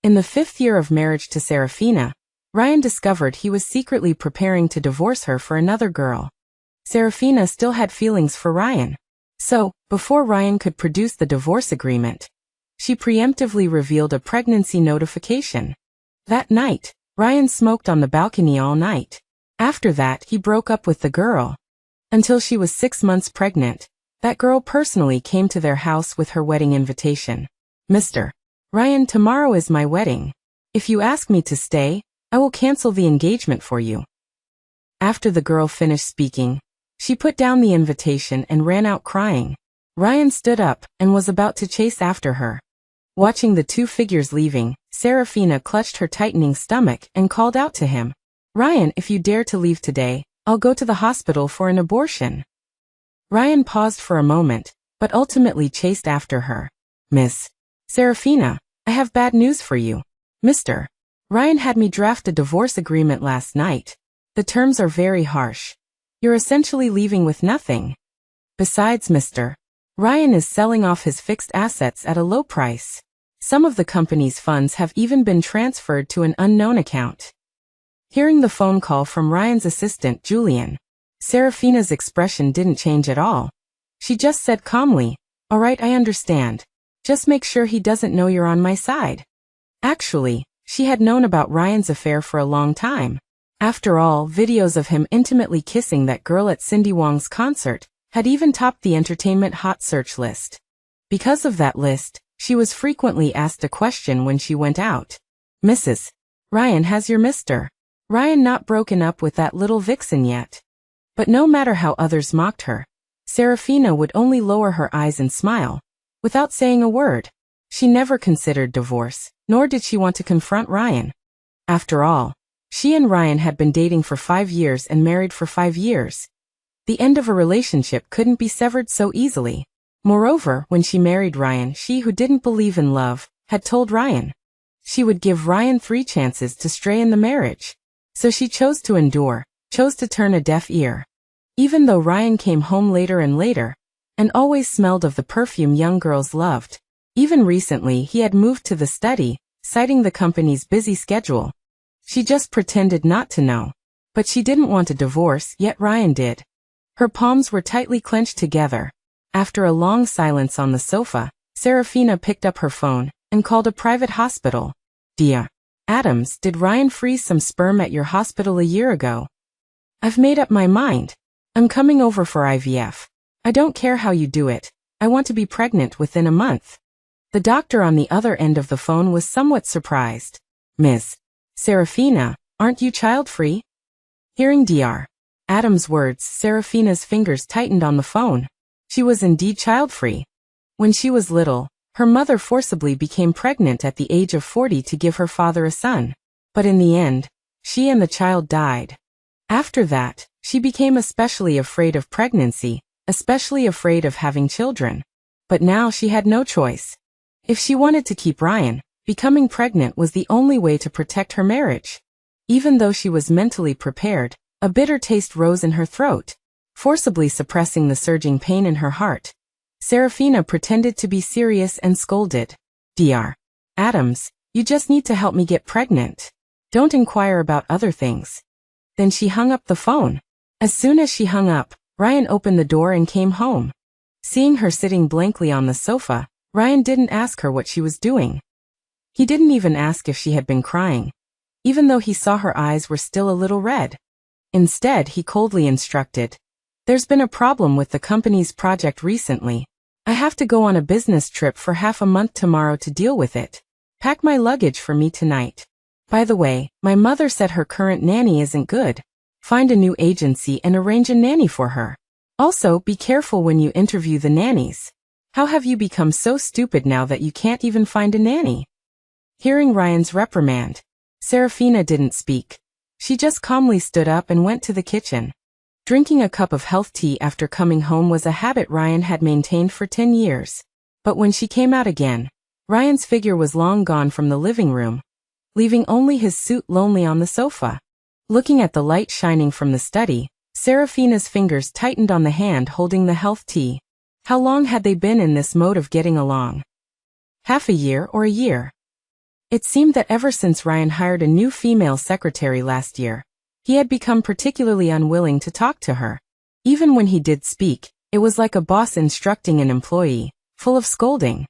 In the 5th year of marriage to Serafina, Ryan discovered he was secretly preparing to divorce her for another girl. Serafina still had feelings for Ryan. So, before Ryan could produce the divorce agreement, she preemptively revealed a pregnancy notification. That night, Ryan smoked on the balcony all night. After that, he broke up with the girl. Until she was 6 months pregnant, that girl personally came to their house with her wedding invitation. Mr. Ryan, tomorrow is my wedding. If you ask me to stay, I will cancel the engagement for you. After the girl finished speaking, she put down the invitation and ran out crying. Ryan stood up and was about to chase after her. Watching the two figures leaving, Serafina clutched her tightening stomach and called out to him, "Ryan, if you dare to leave today, I'll go to the hospital for an abortion." Ryan paused for a moment, but ultimately chased after her. "Miss Serafina, I have bad news for you. Mr. Ryan had me draft a divorce agreement last night. The terms are very harsh. You're essentially leaving with nothing. Besides, Mr. Ryan is selling off his fixed assets at a low price. Some of the company's funds have even been transferred to an unknown account." Hearing the phone call from Ryan's assistant, Julian, Serafina's expression didn't change at all. She just said calmly, "All right, I understand. Just make sure he doesn't know you're on my side." Actually, she had known about Ryan's affair for a long time. After all, videos of him intimately kissing that girl at Cindy Wong's concert had even topped the entertainment hot search list. Because of that list, she was frequently asked a question when she went out. "Mrs. Ryan, has your Mr. Ryan not broken up with that little vixen yet?" But no matter how others mocked her, Serafina would only lower her eyes and smile, without saying a word. She never considered divorce, nor did she want to confront Ryan. After all, she and Ryan had been dating for 5 years and married for 5 years. The end of a relationship couldn't be severed so easily. Moreover, when she married Ryan, she who didn't believe in love, had told Ryan she would give Ryan 3 chances to stray in the marriage. So she chose to endure, chose to turn a deaf ear. Even though Ryan came home later and later, and always smelled of the perfume young girls loved. Even recently he had moved to the study, citing the company's busy schedule. She just pretended not to know. But she didn't want a divorce, yet Ryan did. Her palms were tightly clenched together. After a long silence on the sofa, Serafina picked up her phone and called a private hospital. "Dear Adams, did Ryan freeze some sperm at your hospital a year ago?" "I've made up my mind. I'm coming over for IVF. I don't care how you do it. I want to be pregnant within a month." The doctor on the other end of the phone was somewhat surprised. "Miss Serafina, aren't you child-free?" Hearing Dr. Adams' words, Serafina's fingers tightened on the phone. She was indeed child-free. When she was little, her mother forcibly became pregnant at the age of 40 to give her father a son. But in the end, she and the child died. After that, she became especially afraid of pregnancy, especially afraid of having children. But now she had no choice. If she wanted to keep Ryan, becoming pregnant was the only way to protect her marriage. Even though she was mentally prepared, a bitter taste rose in her throat, forcibly suppressing the surging pain in her heart. Serafina pretended to be serious and scolded. "Dr. Adams, you just need to help me get pregnant. Don't inquire about other things." Then she hung up the phone. As soon as she hung up, Ryan opened the door and came home. Seeing her sitting blankly on the sofa, Ryan didn't ask her what she was doing. He didn't even ask if she had been crying, even though he saw her eyes were still a little red. Instead, he coldly instructed, "There's been a problem with the company's project recently. I have to go on a business trip for half a month tomorrow to deal with it. Pack my luggage for me tonight. By the way, my mother said her current nanny isn't good. Find a new agency and arrange a nanny for her. Also, be careful when you interview the nannies. How have you become so stupid now that you can't even find a nanny?" Hearing Ryan's reprimand, Serafina didn't speak. She just calmly stood up and went to the kitchen. Drinking a cup of health tea after coming home was a habit Ryan had maintained for 10 years. But when she came out again, Ryan's figure was long gone from the living room, leaving only his suit lonely on the sofa. Looking at the light shining from the study, Serafina's fingers tightened on the hand holding the health tea. How long had they been in this mode of getting along? Half a year or a year? It seemed that ever since Ryan hired a new female secretary last year, he had become particularly unwilling to talk to her. Even when he did speak, it was like a boss instructing an employee, full of scolding.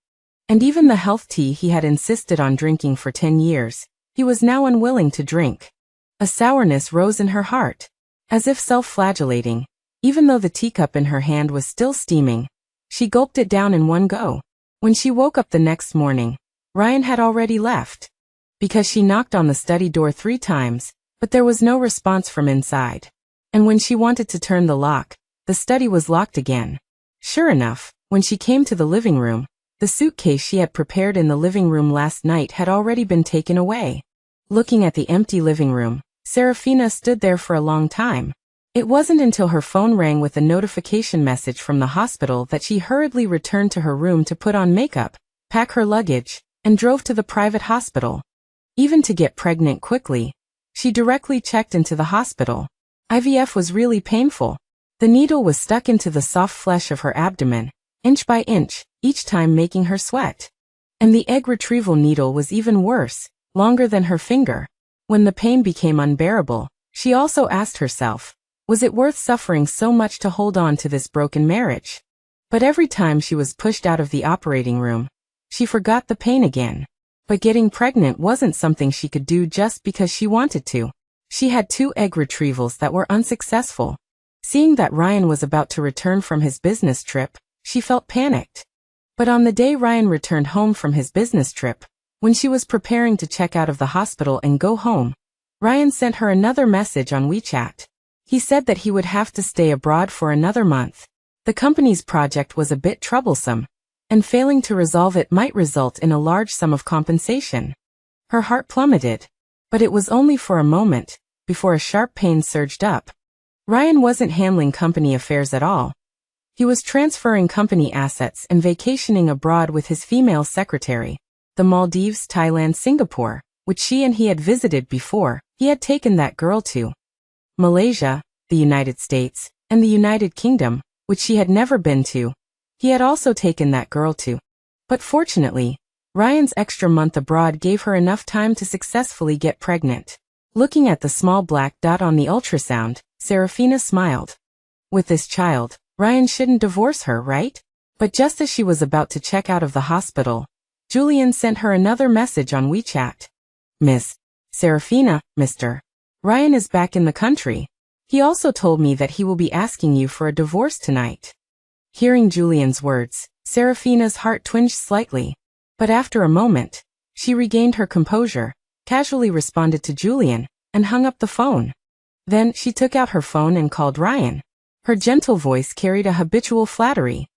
And even the health tea he had insisted on drinking for 10 years, he was now unwilling to drink. A sourness rose in her heart. As if self-flagellating, even though the teacup in her hand was still steaming, she gulped it down in one go. When she woke up the next morning, Ryan had already left. Because she knocked on the study door 3 times, but there was no response from inside. And when she wanted to turn the lock, the study was locked again. Sure enough, when she came to the living room, the suitcase she had prepared in the living room last night had already been taken away. Looking at the empty living room, Serafina stood there for a long time. It wasn't until her phone rang with a notification message from the hospital that she hurriedly returned to her room to put on makeup, pack her luggage, and drove to the private hospital. Even to get pregnant quickly, she directly checked into the hospital. IVF was really painful. The needle was stuck into the soft flesh of her abdomen, inch by inch, each time making her sweat. And the egg retrieval needle was even worse, longer than her finger. When the pain became unbearable, she also asked herself, was it worth suffering so much to hold on to this broken marriage? But every time she was pushed out of the operating room, she forgot the pain again. But getting pregnant wasn't something she could do just because she wanted to. She had 2 egg retrievals that were unsuccessful. Seeing that Ryan was about to return from his business trip, she felt panicked. But on the day Ryan returned home from his business trip, when she was preparing to check out of the hospital and go home, Ryan sent her another message on WeChat. He said that he would have to stay abroad for another month. The company's project was a bit troublesome, and failing to resolve it might result in a large sum of compensation. Her heart plummeted, but it was only for a moment, before a sharp pain surged up. Ryan wasn't handling company affairs at all. He was transferring company assets and vacationing abroad with his female secretary, the Maldives, Thailand, Singapore, which she and he had visited before. He had taken that girl to Malaysia, the United States, and the United Kingdom, which she had never been to. He had also taken that girl to. But fortunately, Ryan's extra month abroad gave her enough time to successfully get pregnant. Looking at the small black dot on the ultrasound, Serafina smiled. With this child, Ryan shouldn't divorce her, right? But just as she was about to check out of the hospital, Julian sent her another message on WeChat. Miss Serafina, Mr. Ryan is back in the country. He also told me that he will be asking you for a divorce tonight. Hearing Julian's words, Serafina's heart twinged slightly. But after a moment, she regained her composure, casually responded to Julian, and hung up the phone. Then she took out her phone and called Ryan. Her gentle voice carried a habitual flattery.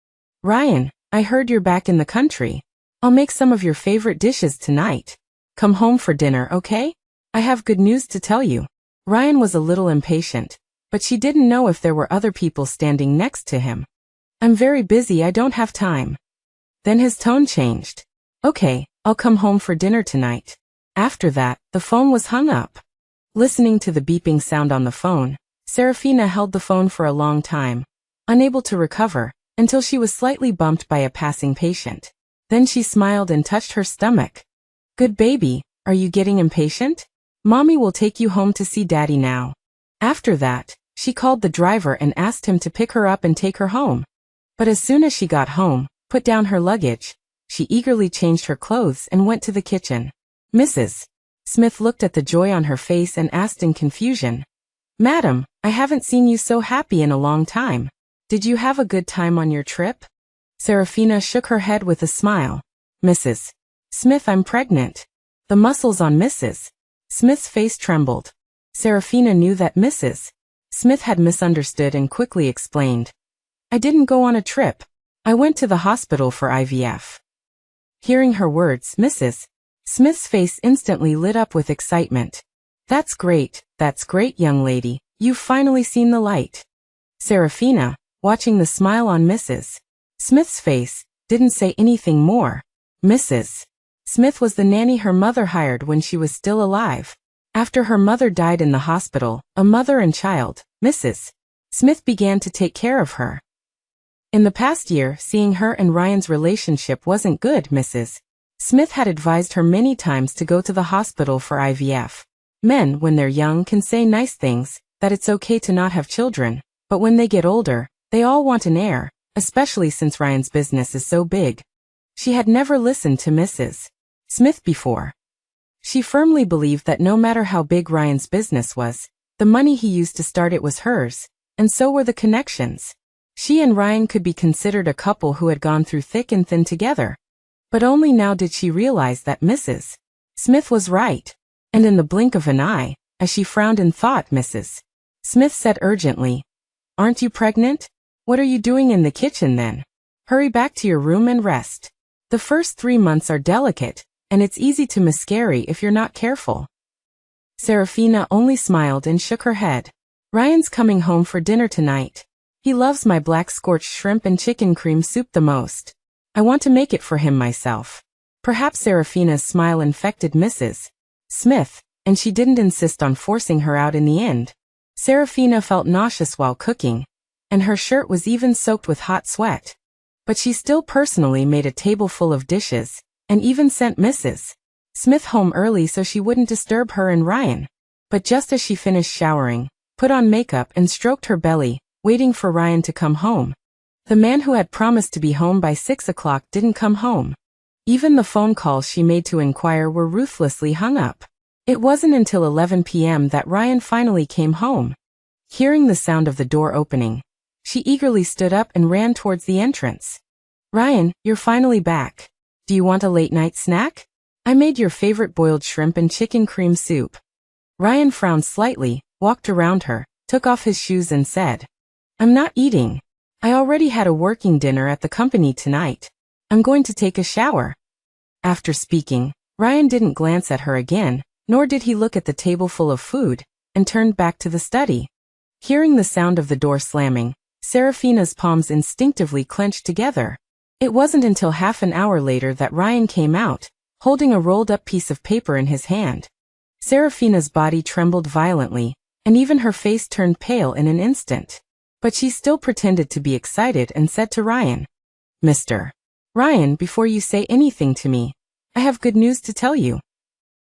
Ryan, I heard you're back in the country. I'll make some of your favorite dishes tonight. Come home for dinner, okay? I have good news to tell you. Ryan was a little impatient, but she didn't know if there were other people standing next to him. I'm very busy, I don't have time. Then his tone changed. Okay, I'll come home for dinner tonight. After that, the phone was hung up. Listening to the beeping sound on the phone, Serafina held the phone for a long time, unable to recover, until she was slightly bumped by a passing patient. Then she smiled and touched her stomach. Good baby, are you getting impatient? Mommy will take you home to see Daddy now. After that, she called the driver and asked him to pick her up and take her home. But as soon as she got home, put down her luggage, she eagerly changed her clothes and went to the kitchen. Mrs. Smith looked at the joy on her face and asked in confusion. Madam, I haven't seen you so happy in a long time. Did you have a good time on your trip? Serafina shook her head with a smile. Mrs. Smith, I'm pregnant. The muscles on Mrs. Smith's face trembled. Serafina knew that Mrs. Smith had misunderstood and quickly explained. I didn't go on a trip. I went to the hospital for IVF. Hearing her words, Mrs. Smith's face instantly lit up with excitement. That's great, young lady. You've finally seen the light. Serafina, watching the smile on Mrs. Smith's face, didn't say anything more. Mrs. Smith was the nanny her mother hired when she was still alive. After her mother died in the hospital, a mother and child, Mrs. Smith began to take care of her. In the past year, seeing her and Ryan's relationship wasn't good, Mrs. Smith had advised her many times to go to the hospital for IVF. Men, when they're young, can say nice things, that it's okay to not have children, but when they get older, they all want an heir, especially since Ryan's business is so big. She had never listened to Mrs. Smith before. She firmly believed that no matter how big Ryan's business was, the money he used to start it was hers, and so were the connections. She and Ryan could be considered a couple who had gone through thick and thin together. But only now did she realize that Mrs. Smith was right. And in the blink of an eye, as she frowned and thought, Mrs. Smith said urgently, "Aren't you pregnant? What are you doing in the kitchen then? Hurry back to your room and rest. The first 3 months are delicate, and it's easy to miscarry if you're not careful." Serafina only smiled and shook her head. "Ryan's coming home for dinner tonight. He loves my black scorched shrimp and chicken cream soup the most. I want to make it for him myself." Perhaps Serafina's smile infected Mrs. Smith, and she didn't insist on forcing her out in the end. Serafina felt nauseous while cooking, and her shirt was even soaked with hot sweat. But she still personally made a table full of dishes, and even sent Mrs. Smith home early so she wouldn't disturb her and Ryan. But just as she finished showering, put on makeup and stroked her belly, waiting for Ryan to come home, the man who had promised to be home by 6 o'clock didn't come home. Even the phone calls she made to inquire were ruthlessly hung up. It wasn't until 11 p.m. that Ryan finally came home. Hearing the sound of the door opening, she eagerly stood up and ran towards the entrance. "Ryan, you're finally back. Do you want a late-night snack? I made your favorite boiled shrimp and chicken cream soup." Ryan frowned slightly, walked around her, took off his shoes and said, "I'm not eating. I already had a working dinner at the company tonight. I'm going to take a shower." After speaking, Ryan didn't glance at her again, nor did he look at the table full of food, and turned back to the study. Hearing the sound of the door slamming, Serafina's palms instinctively clenched together. It wasn't until half an hour later that Ryan came out, holding a rolled-up piece of paper in his hand. Serafina's body trembled violently, and even her face turned pale in an instant. But she still pretended to be excited and said to Ryan, "Mr. Ryan, before you say anything to me, I have good news to tell you."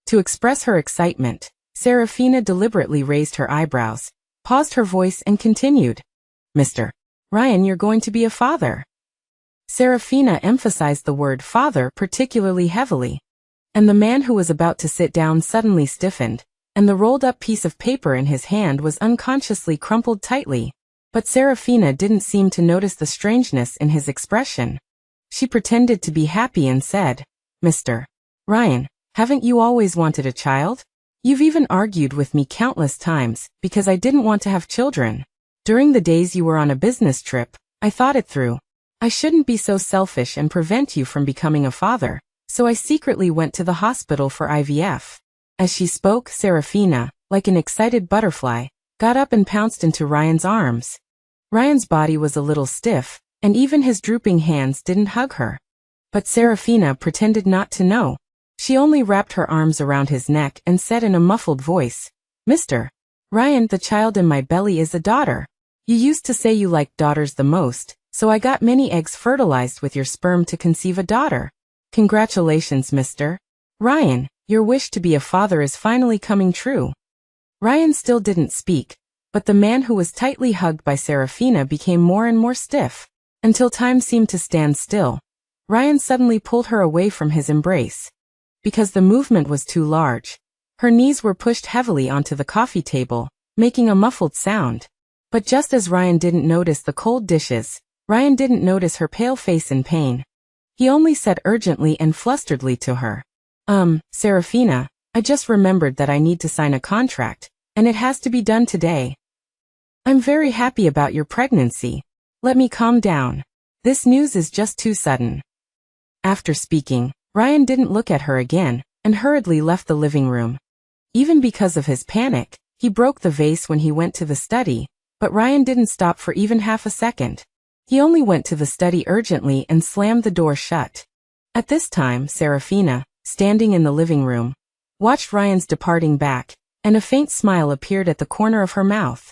To express her excitement, Serafina deliberately raised her eyebrows, paused her voice and continued, "Mr. Ryan, you're going to be a father." Serafina emphasized the word father particularly heavily. And the man who was about to sit down suddenly stiffened, and the rolled-up piece of paper in his hand was unconsciously crumpled tightly. But Serafina didn't seem to notice the strangeness in his expression. She pretended to be happy and said, "Mr. Ryan, haven't you always wanted a child? You've even argued with me countless times because I didn't want to have children. During the days you were on a business trip, I thought it through. I shouldn't be so selfish and prevent you from becoming a father, so I secretly went to the hospital for IVF." As she spoke, Serafina, like an excited butterfly, got up and pounced into Ryan's arms. Ryan's body was a little stiff, and even his drooping hands didn't hug her. But Serafina pretended not to know. She only wrapped her arms around his neck and said in a muffled voice, "Mr. Ryan, the child in my belly is a daughter. You used to say you liked daughters the most, so I got many eggs fertilized with your sperm to conceive a daughter. Congratulations, Mr. Ryan, your wish to be a father is finally coming true." Ryan still didn't speak, but the man who was tightly hugged by Serafina became more and more stiff, until time seemed to stand still. Ryan suddenly pulled her away from his embrace. Because the movement was too large, her knees were pushed heavily onto the coffee table, making a muffled sound. But just as Ryan didn't notice the cold dishes, Ryan didn't notice her pale face in pain. He only said urgently and flusteredly to her, Serafina, I just remembered that I need to sign a contract, and it has to be done today. I'm very happy about your pregnancy. Let me calm down. This news is just too sudden." After speaking, Ryan didn't look at her again, and hurriedly left the living room. Even because of his panic, he broke the vase when he went to the study, but Ryan didn't stop for even half a second. He only went to the study urgently and slammed the door shut. At this time, Serafina, standing in the living room, watched Ryan's departing back, and a faint smile appeared at the corner of her mouth.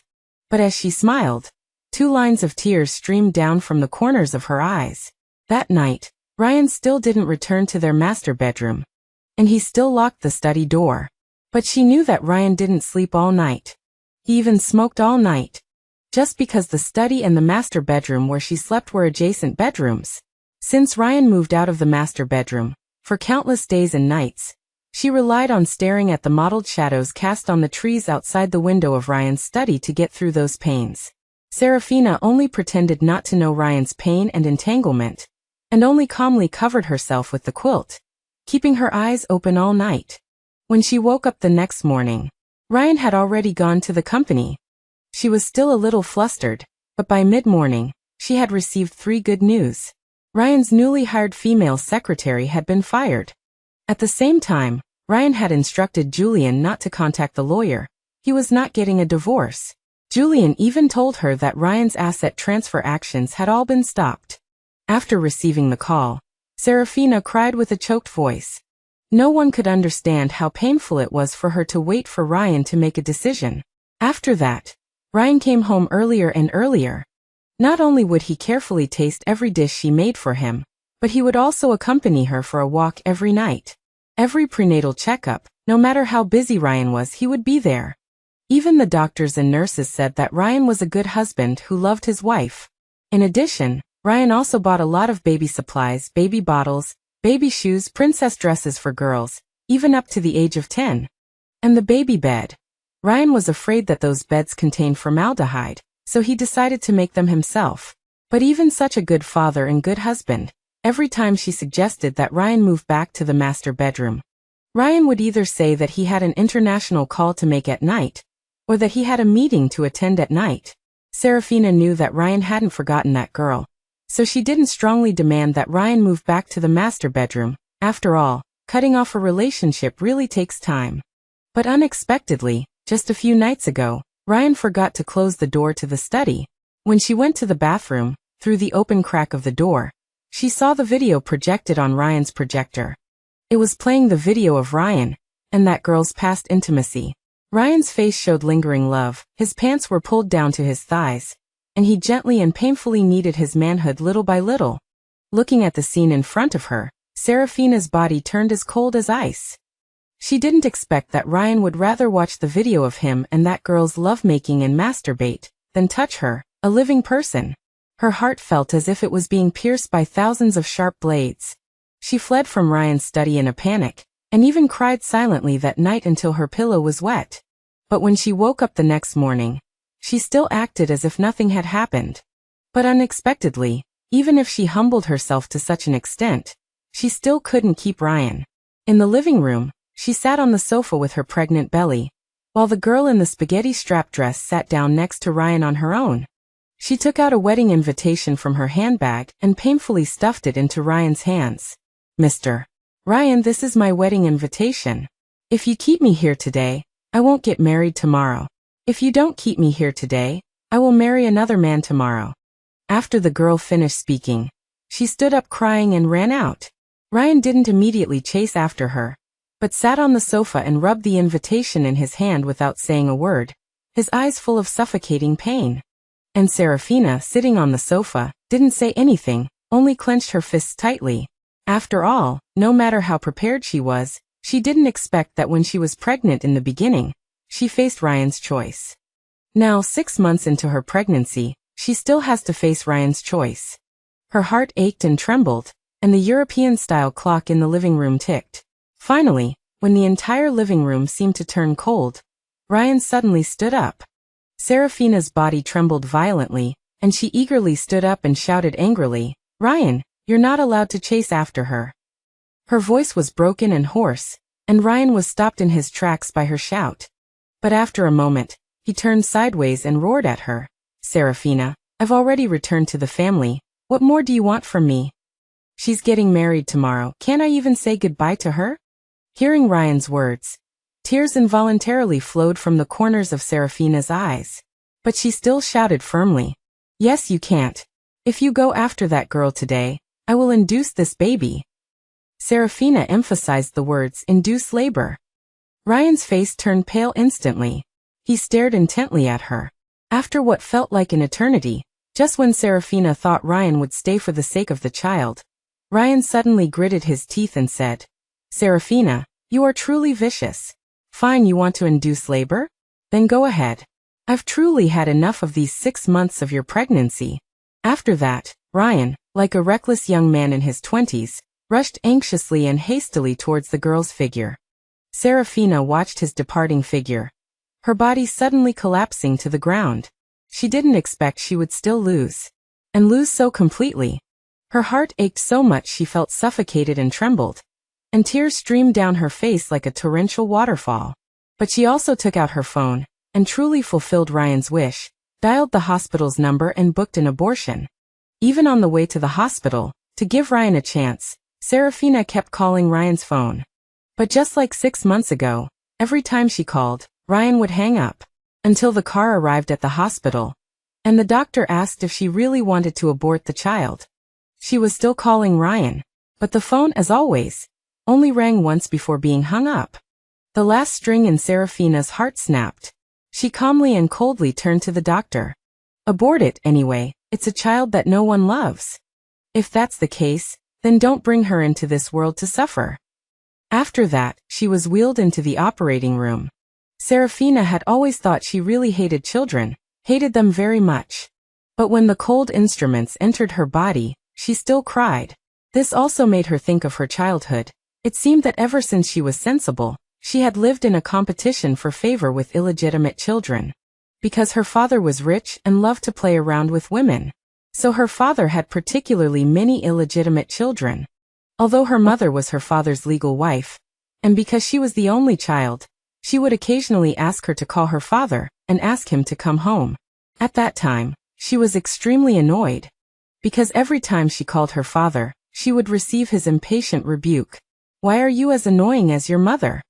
But as she smiled, 2 lines of tears streamed down from the corners of her eyes. That night, Ryan still didn't return to their master bedroom. And he still locked the study door. But she knew that Ryan didn't sleep all night. He even smoked all night. Just because the study and the master bedroom where she slept were adjacent bedrooms. Since Ryan moved out of the master bedroom, for countless days and nights, she relied on staring at the mottled shadows cast on the trees outside the window of Ryan's study to get through those pains. Serafina only pretended not to know Ryan's pain and entanglement, and only calmly covered herself with the quilt, keeping her eyes open all night. When she woke up the next morning, Ryan had already gone to the company. She was still a little flustered, but by mid-morning, she had received 3 good news. Ryan's newly hired female secretary had been fired. At the same time, Ryan had instructed Julian not to contact the lawyer. He was not getting a divorce. Julian even told her that Ryan's asset transfer actions had all been stopped. After receiving the call, Serafina cried with a choked voice. No one could understand how painful it was for her to wait for Ryan to make a decision. After that, Ryan came home earlier and earlier. Not only would he carefully taste every dish she made for him, but he would also accompany her for a walk every night. Every prenatal checkup, no matter how busy Ryan was, he would be there. Even the doctors and nurses said that Ryan was a good husband who loved his wife. In addition, Ryan also bought a lot of baby supplies, baby bottles, baby shoes, princess dresses for girls, even up to the age of 10. And the baby bed. Ryan was afraid that those beds contained formaldehyde, so he decided to make them himself. But even such a good father and good husband, every time she suggested that Ryan move back to the master bedroom, Ryan would either say that he had an international call to make at night, or that he had a meeting to attend at night. Serafina knew that Ryan hadn't forgotten that girl, so she didn't strongly demand that Ryan move back to the master bedroom. After all, cutting off a relationship really takes time. But unexpectedly, just a few nights ago, Ryan forgot to close the door to the study. When she went to the bathroom, through the open crack of the door, she saw the video projected on Ryan's projector. It was playing the video of Ryan and that girl's past intimacy. Ryan's face showed lingering love, his pants were pulled down to his thighs, and he gently and painfully kneaded his manhood little by little. Looking at the scene in front of her, Serafina's body turned as cold as ice. She didn't expect that Ryan would rather watch the video of him and that girl's lovemaking and masturbate than touch her, a living person. Her heart felt as if it was being pierced by thousands of sharp blades. She fled from Ryan's study in a panic, and even cried silently that night until her pillow was wet. But when she woke up the next morning, she still acted as if nothing had happened. But unexpectedly, even if she humbled herself to such an extent, she still couldn't keep Ryan. In the living room, she sat on the sofa with her pregnant belly, while the girl in the spaghetti strap dress sat down next to Ryan on her own. She took out a wedding invitation from her handbag and painfully stuffed it into Ryan's hands. Mr. Ryan, this is my wedding invitation. If you keep me here today, I won't get married tomorrow. If you don't keep me here today, I will marry another man tomorrow. After the girl finished speaking, she stood up crying and ran out. Ryan didn't immediately chase after her, but sat on the sofa and rubbed the invitation in his hand without saying a word, his eyes full of suffocating pain. And Serafina, sitting on the sofa, didn't say anything, only clenched her fists tightly. After all, no matter how prepared she was, she didn't expect that when she was pregnant in the beginning, she faced Ryan's choice. Now, 6 months into her pregnancy, she still has to face Ryan's choice. Her heart ached and trembled, and the European-style clock in the living room ticked. Finally, when the entire living room seemed to turn cold, Ryan suddenly stood up. Serafina's body trembled violently, and she eagerly stood up and shouted angrily, "Ryan, you're not allowed to chase after her." Her voice was broken and hoarse, and Ryan was stopped in his tracks by her shout. But after a moment, he turned sideways and roared at her, "Serafina, I've already returned to the family. What more do you want from me? She's getting married tomorrow. Can't I even say goodbye to her?" Hearing Ryan's words, tears involuntarily flowed from the corners of Serafina's eyes. But she still shouted firmly, "Yes, you can't. If you go after that girl today, I will induce this baby." Serafina emphasized the words induce labor. Ryan's face turned pale instantly. He stared intently at her. After what felt like an eternity, just when Serafina thought Ryan would stay for the sake of the child, Ryan suddenly gritted his teeth and said, "Serafina, you are truly vicious. Fine, you want to induce labor? Then go ahead. I've truly had enough of these 6 months of your pregnancy." After that, Ryan, like a reckless young man in his 20s, rushed anxiously and hastily towards the girl's figure. Serafina watched his departing figure, her body suddenly collapsing to the ground. She didn't expect she would still lose. And lose so completely. Her heart ached so much she felt suffocated and trembled. And tears streamed down her face like a torrential waterfall. But she also took out her phone, and truly fulfilled Ryan's wish, dialed the hospital's number and booked an abortion. Even on the way to the hospital, to give Ryan a chance, Serafina kept calling Ryan's phone. But just like 6 months ago, every time she called, Ryan would hang up, until the car arrived at the hospital, and the doctor asked if she really wanted to abort the child. She was still calling Ryan, but the phone, as always, only rang once before being hung up. The last string in Serafina's heart snapped. She calmly and coldly turned to the doctor. "Abort it, anyway, it's a child that no one loves. If that's the case, then don't bring her into this world to suffer." After that, she was wheeled into the operating room. Serafina had always thought she really hated children, hated them very much. But when the cold instruments entered her body, she still cried. This also made her think of her childhood. It seemed that ever since she was sensible, she had lived in a competition for favor with illegitimate children. Because her father was rich and loved to play around with women. So her father had particularly many illegitimate children. Although her mother was her father's legal wife, and because she was the only child, she would occasionally ask her to call her father and ask him to come home. At that time, she was extremely annoyed. Because every time she called her father, she would receive his impatient rebuke. "Why are you as annoying as your mother?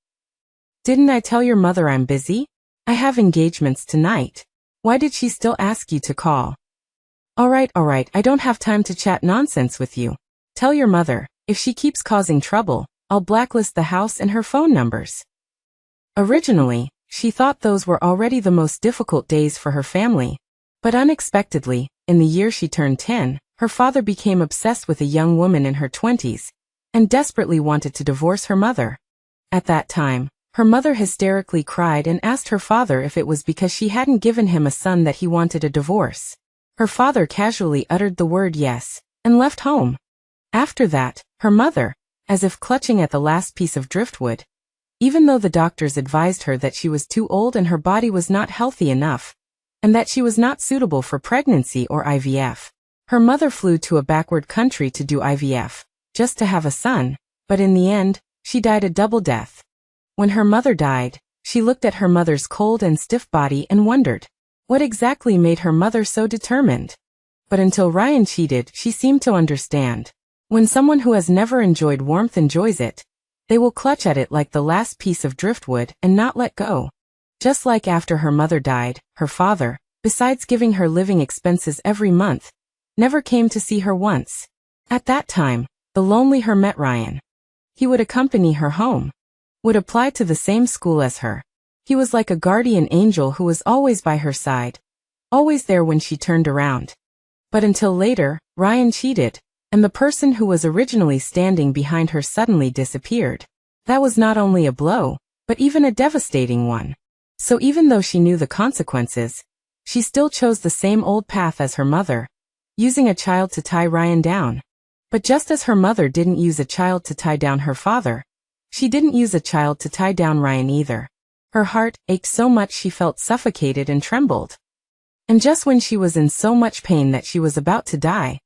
Didn't I tell your mother I'm busy? I have engagements tonight. Why did she still ask you to call? All right, I don't have time to chat nonsense with you. Tell your mother, if she keeps causing trouble, I'll blacklist the house and her phone numbers." Originally, she thought those were already the most difficult days for her family. But unexpectedly, in the year she turned 10, her father became obsessed with a young woman in her 20s, and desperately wanted to divorce her mother. At that time, her mother hysterically cried and asked her father if it was because she hadn't given him a son that he wanted a divorce. Her father casually uttered the word yes, and left home. After that, her mother, as if clutching at the last piece of driftwood, even though the doctors advised her that she was too old and her body was not healthy enough, and that she was not suitable for pregnancy or IVF, her mother flew to a backward country to do IVF, just to have a son, but in the end, she died a double death. When her mother died, she looked at her mother's cold and stiff body and wondered, what exactly made her mother so determined? But until Ryan cheated, she seemed to understand. When someone who has never enjoyed warmth enjoys it, they will clutch at it like the last piece of driftwood and not let go. Just like after her mother died, her father, besides giving her living expenses every month, never came to see her once. At that time, the lonely her met Ryan. He would accompany her home, would apply to the same school as her. He was like a guardian angel who was always by her side, always there when she turned around. But until later, Ryan cheated, and the person who was originally standing behind her suddenly disappeared. That was not only a blow, but even a devastating one. So even though she knew the consequences, she still chose the same old path as her mother, using a child to tie Ryan down. But just as her mother didn't use a child to tie down her father, she didn't use a child to tie down Ryan either. Her heart ached so much she felt suffocated and trembled. And just when she was in so much pain that she was about to die,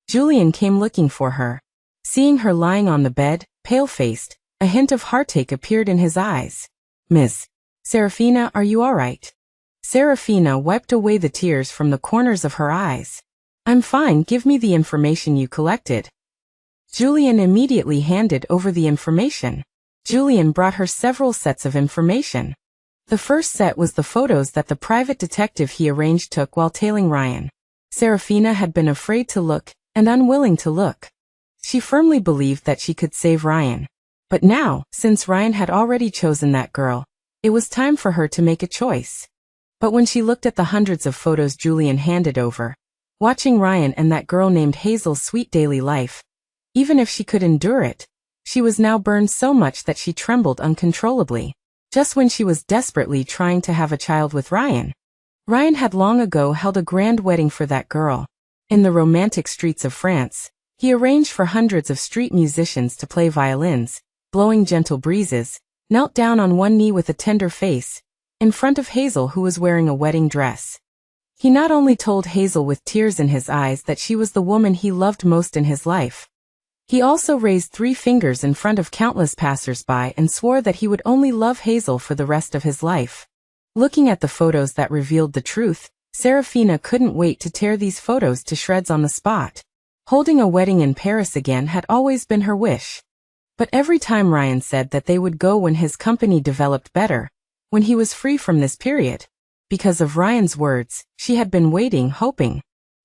Julian came looking for her. Seeing her lying on the bed, pale-faced, a hint of heartache appeared in his eyes. "Miss Serafina, are you all right?" Serafina wiped away the tears from the corners of her eyes. "I'm fine, give me the information you collected." Julian immediately handed over the information. Julian brought her several sets of information. The first set was the photos that the private detective he arranged took while tailing Ryan. Serafina had been afraid to look, and unwilling to look. She firmly believed that she could save Ryan. But now, since Ryan had already chosen that girl, it was time for her to make a choice. But when she looked at the hundreds of photos Julian handed over, watching Ryan and that girl named Hazel's sweet daily life, Even if she could endure it, she was now burned so much that she trembled uncontrollably. Just when she was desperately trying to have a child with Ryan. Ryan had long ago held a grand wedding for that girl. In the romantic streets of France, he arranged for hundreds of street musicians to play violins, blowing gentle breezes, knelt down on one knee with a tender face, in front of Hazel who was wearing a wedding dress. He not only told Hazel with tears in his eyes that she was the woman he loved most in his life. He also raised 3 fingers in front of countless passers-by and swore that he would only love Hazel for the rest of his life. Looking at the photos that revealed the truth, Serafina couldn't wait to tear these photos to shreds on the spot. Holding a wedding in Paris again had always been her wish. But every time Ryan said that they would go when his company developed better, when he was free from this period. Because of Ryan's words, she had been waiting, hoping.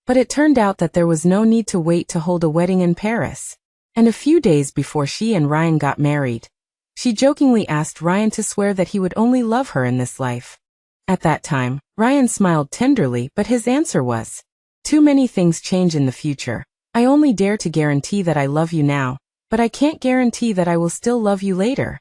But it turned out that there was no need to wait to hold a wedding in Paris. And a few days before she and Ryan got married, she jokingly asked Ryan to swear that he would only love her in this life. At that time, Ryan smiled tenderly, but his answer was, "Too many things change in the future. I only dare to guarantee that I love you now, but I can't guarantee that I will still love you later."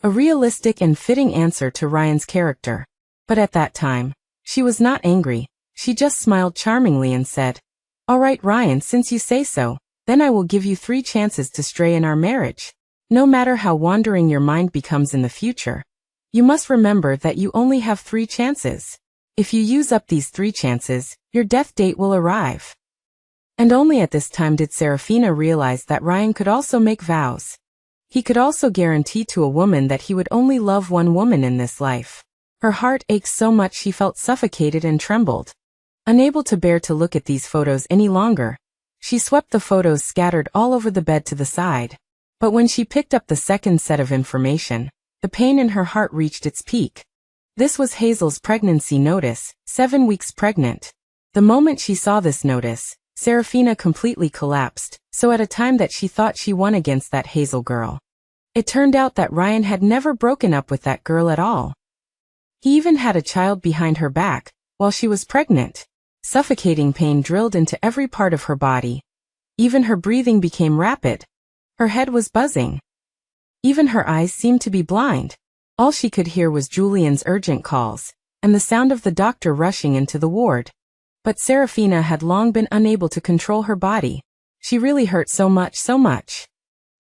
A realistic and fitting answer to Ryan's character. But at that time, she was not angry. She just smiled charmingly and said, "All right, Ryan, since you say so, then I will give you 3 chances to stray in our marriage. No matter how wandering your mind becomes in the future, you must remember that you only have 3 chances. If you use up these 3 chances, your death date will arrive." And only at this time did Serafina realize that Ryan could also make vows. He could also guarantee to a woman that he would only love one woman in this life. Her heart ached so much she felt suffocated and trembled. Unable to bear to look at these photos any longer, she swept the photos scattered all over the bed to the side. But when she picked up the second set of information, the pain in her heart reached its peak. This was Hazel's pregnancy notice, 7 weeks pregnant. The moment she saw this notice, Serafina completely collapsed, so at a time that she thought she won against that Hazel girl. It turned out that Ryan had never broken up with that girl at all. He even had a child behind her back, while she was pregnant. Suffocating pain drilled into every part of her body. Even her breathing became rapid. Her head was buzzing. Even her eyes seemed to be blind. All she could hear was Julian's urgent calls, and the sound of the doctor rushing into the ward. But Serafina had long been unable to control her body. She really hurt so much.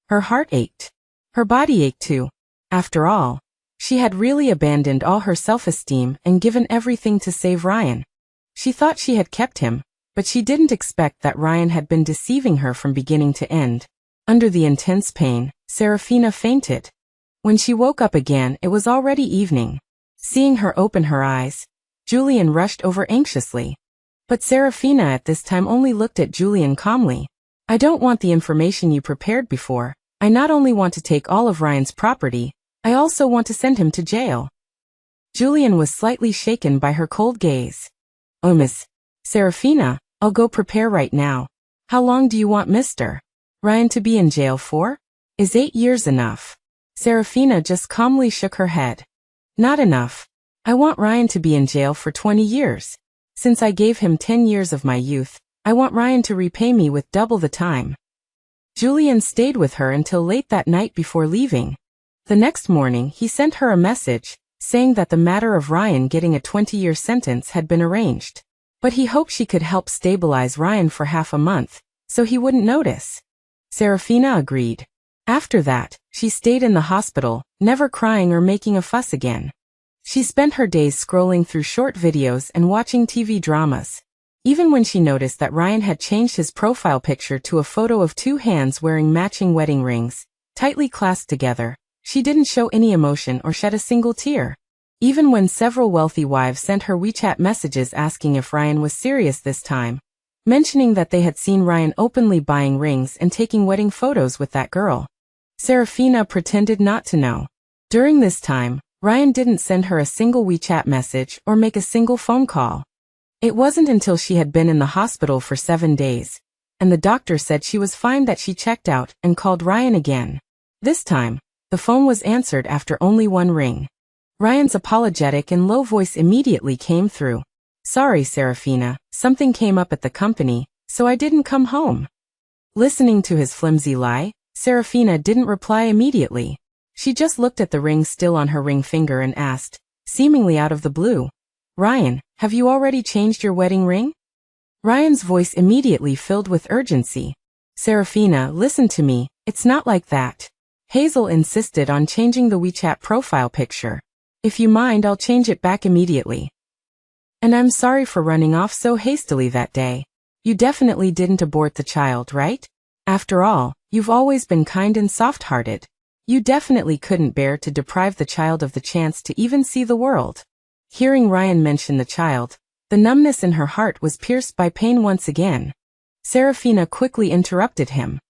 Her heart ached. Her body ached too. After all, she had really abandoned all her self-esteem and given everything to save Ryan. She thought she had kept him, but she didn't expect that Ryan had been deceiving her from beginning to end. Under the intense pain, Serafina fainted. When she woke up again, it was already evening. Seeing her open her eyes, Julian rushed over anxiously. But Serafina at this time only looked at Julian calmly. "I don't want the information you prepared before. I not only want to take all of Ryan's property, I also want to send him to jail." Julian was slightly shaken by her cold gaze. "Oh, Miss Serafina, I'll go prepare right now. How long do you want Mr. Ryan to be in jail for? Is 8 years enough?" Serafina just calmly shook her head. "Not enough. I want Ryan to be in jail for 20 years. Since I gave him 10 years of my youth, I want Ryan to repay me with double the time." Julian stayed with her until late that night before leaving. The next morning, he sent her a message, saying that the matter of Ryan getting a 20-year sentence had been arranged. But he hoped she could help stabilize Ryan for half a month, so he wouldn't notice. Serafina agreed. After that, she stayed in the hospital, never crying or making a fuss again. She spent her days scrolling through short videos and watching TV dramas. Even when she noticed that Ryan had changed his profile picture to a photo of 2 hands wearing matching wedding rings, tightly clasped together, she didn't show any emotion or shed a single tear. Even when several wealthy wives sent her WeChat messages asking if Ryan was serious this time, mentioning that they had seen Ryan openly buying rings and taking wedding photos with that girl, Serafina pretended not to know. During this time, Ryan didn't send her a single WeChat message or make a single phone call. It wasn't until she had been in the hospital for 7 days, and the doctor said she was fine that she checked out and called Ryan again. This time, the phone was answered after only 1 ring. Ryan's apologetic and low voice immediately came through. "Sorry, Serafina, something came up at the company, so I didn't come home." Listening to his flimsy lie, Serafina didn't reply immediately. She just looked at the ring still on her ring finger and asked, seemingly out of the blue, "Ryan, have you already changed your wedding ring?" Ryan's voice immediately filled with urgency. "Serafina, listen to me, it's not like that. Hazel insisted on changing the WeChat profile picture. If you mind, I'll change it back immediately. And I'm sorry for running off so hastily that day. You definitely didn't abort the child, right? After all, you've always been kind and soft-hearted. You definitely couldn't bear to deprive the child of the chance to even see the world." Hearing Ryan mention the child, the numbness in her heart was pierced by pain once again. Serafina quickly interrupted him.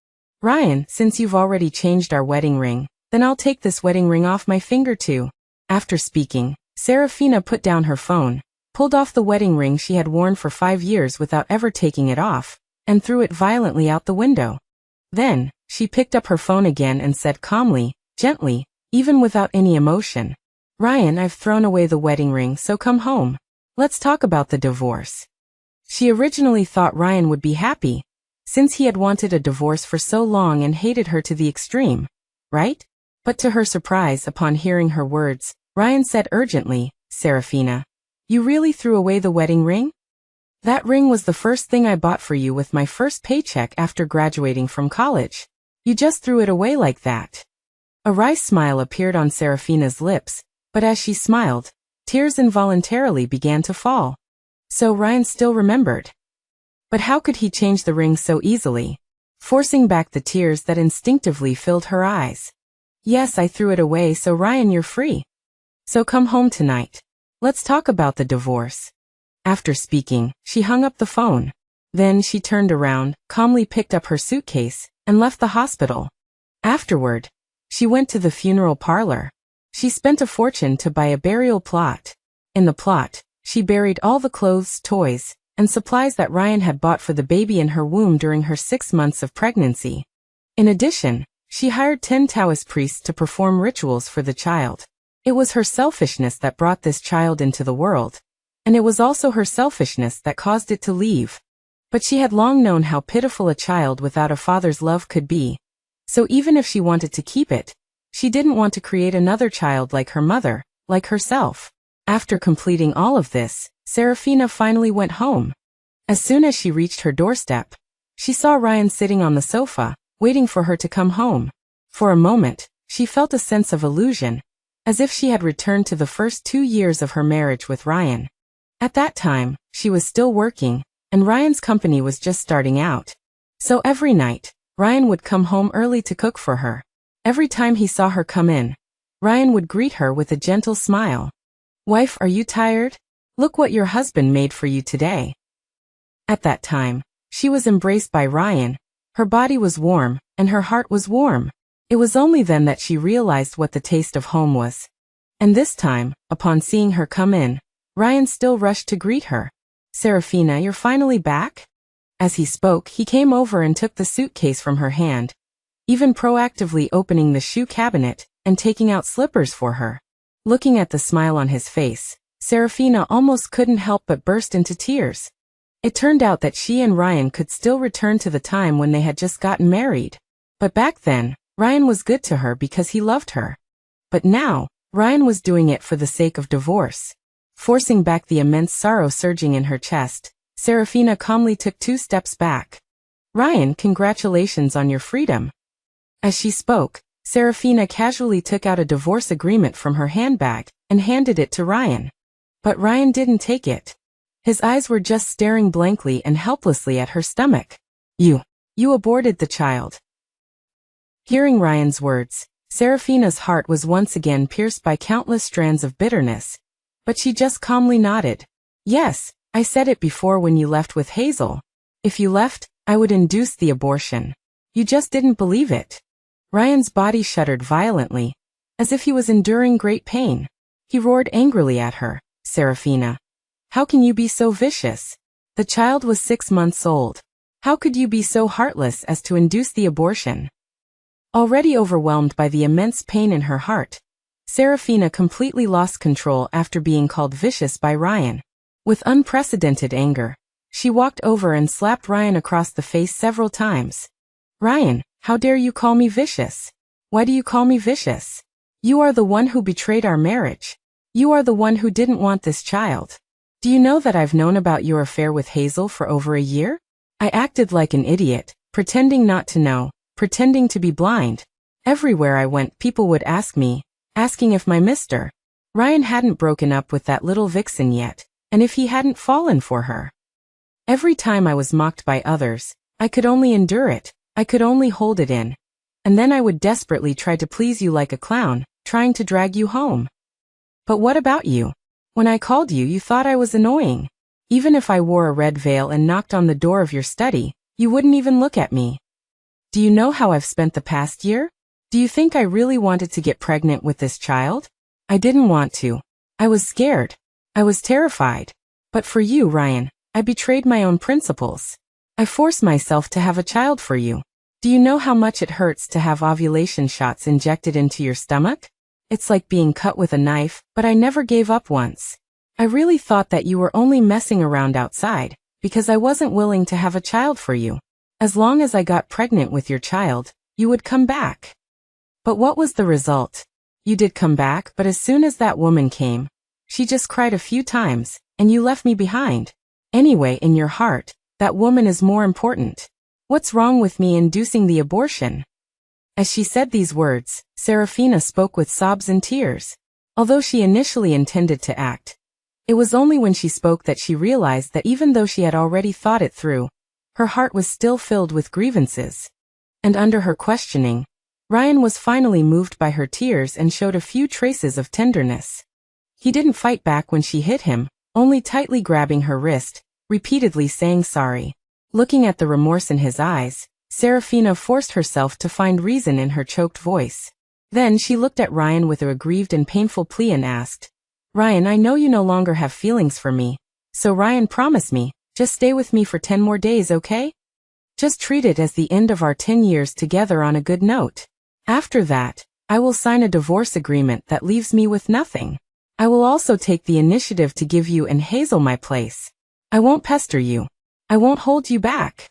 "Ryan, since you've already changed our wedding ring, then I'll take this wedding ring off my finger too." After speaking, Serafina put down her phone, pulled off the wedding ring she had worn for 5 years without ever taking it off, and threw it violently out the window. Then, she picked up her phone again and said calmly, gently, even without any emotion, "Ryan, I've thrown away the wedding ring, so come home. Let's talk about the divorce." She originally thought Ryan would be happy, since he had wanted a divorce for so long and hated her to the extreme, right? But to her surprise, upon hearing her words, Ryan said urgently, "Serafina, you really threw away the wedding ring? That ring was the first thing I bought for you with my first paycheck after graduating from college. You just threw it away like that." A wry smile appeared on Serafina's lips, but as she smiled, tears involuntarily began to fall. So Ryan still remembered. But how could he change the ring so easily? Forcing back the tears that instinctively filled her eyes. "Yes, I threw it away, so Ryan, you're free. So come home tonight. Let's talk about the divorce." After speaking, she hung up the phone. Then she turned around, calmly picked up her suitcase, and left the hospital. Afterward, she went to the funeral parlor. She spent a fortune to buy a burial plot. In the plot, she buried all the clothes, toys, and supplies that Ryan had bought for the baby in her womb during her 6 months of pregnancy. In addition, she hired 10 Taoist priests to perform rituals for the child. It was her selfishness that brought this child into the world, and it was also her selfishness that caused it to leave. But she had long known how pitiful a child without a father's love could be, so even if she wanted to keep it, she didn't want to create another child like her mother, like herself. After completing all of this, Serafina finally went home. As soon as she reached her doorstep, she saw Ryan sitting on the sofa, waiting for her to come home. For a moment, she felt a sense of illusion, as if she had returned to the first 2 years of her marriage with Ryan. At that time, she was still working, and Ryan's company was just starting out. So every night, Ryan would come home early to cook for her. Every time he saw her come in, Ryan would greet her with a gentle smile. "Wife, are you tired? Look what your husband made for you today." At that time, she was embraced by Ryan. Her body was warm, and her heart was warm. It was only then that she realized what the taste of home was. And this time, upon seeing her come in, Ryan still rushed to greet her. "Serafina, you're finally back?" As he spoke, he came over and took the suitcase from her hand, even proactively opening the shoe cabinet and taking out slippers for her. Looking at the smile on his face, Serafina almost couldn't help but burst into tears. It turned out that she and Ryan could still return to the time when they had just gotten married. But back then, Ryan was good to her because he loved her. But now, Ryan was doing it for the sake of divorce. Forcing back the immense sorrow surging in her chest, Serafina calmly took 2 steps back. "Ryan, congratulations on your freedom." As she spoke, Serafina casually took out a divorce agreement from her handbag and handed it to Ryan. But Ryan didn't take it. His eyes were just staring blankly and helplessly at her stomach. You aborted the child." Hearing Ryan's words, Serafina's heart was once again pierced by countless strands of bitterness, but she just calmly nodded. "Yes, I said it before when you left with Hazel. If you left, I would induce the abortion. You just didn't believe it." Ryan's body shuddered violently, as if he was enduring great pain. He roared angrily at her. "Serafina, how can you be so vicious? The child was 6 months old. How could you be so heartless as to induce the abortion?" Already overwhelmed by the immense pain in her heart, Serafina completely lost control after being called vicious by Ryan. With unprecedented anger, she walked over and slapped Ryan across the face several times. Ryan, how dare you call me vicious? Why do you call me vicious? You are the one who betrayed our marriage. You are the one who didn't want this child. Do you know that I've known about your affair with Hazel for over a year? I acted like an idiot, pretending not to know, pretending to be blind. Everywhere I went, people would ask me, asking if my Mr. Ryan hadn't broken up with that little vixen yet, and if he hadn't fallen for her. Every time I was mocked by others, I could only endure it, I could only hold it in. And then I would desperately try to please you like a clown, trying to drag you home. But what about you? When I called you, you thought I was annoying. Even if I wore a red veil and knocked on the door of your study, you wouldn't even look at me. Do you know how I've spent the past year? Do you think I really wanted to get pregnant with this child? I didn't want to. I was scared. I was terrified. But for you, Ryan, I betrayed my own principles. I forced myself to have a child for you. Do you know how much it hurts to have ovulation shots injected into your stomach? It's like being cut with a knife, but I never gave up once. I really thought that you were only messing around outside, because I wasn't willing to have a child for you. As long as I got pregnant with your child, you would come back. But what was the result? You did come back, but as soon as that woman came, she just cried a few times, and you left me behind. Anyway, in your heart, that woman is more important. What's wrong with me inducing the abortion? As she said these words, Serafina spoke with sobs and tears. Although she initially intended to act, it was only when she spoke that she realized that even though she had already thought it through, her heart was still filled with grievances. And under her questioning, Ryan was finally moved by her tears and showed a few traces of tenderness. He didn't fight back when she hit him, only tightly grabbing her wrist, repeatedly saying sorry. Looking at the remorse in his eyes, Serafina forced herself to find reason in her choked voice. Then she looked at Ryan with a aggrieved and painful plea and asked, Ryan, I know you no longer have feelings for me, so Ryan, promise me, just stay with me for 10 more days, okay? Just treat it as the end of our 10 years together on a good note. After that, I will sign a divorce agreement that leaves me with nothing. I will also take the initiative to give you and Hazel my place. I won't pester you. I won't hold you back.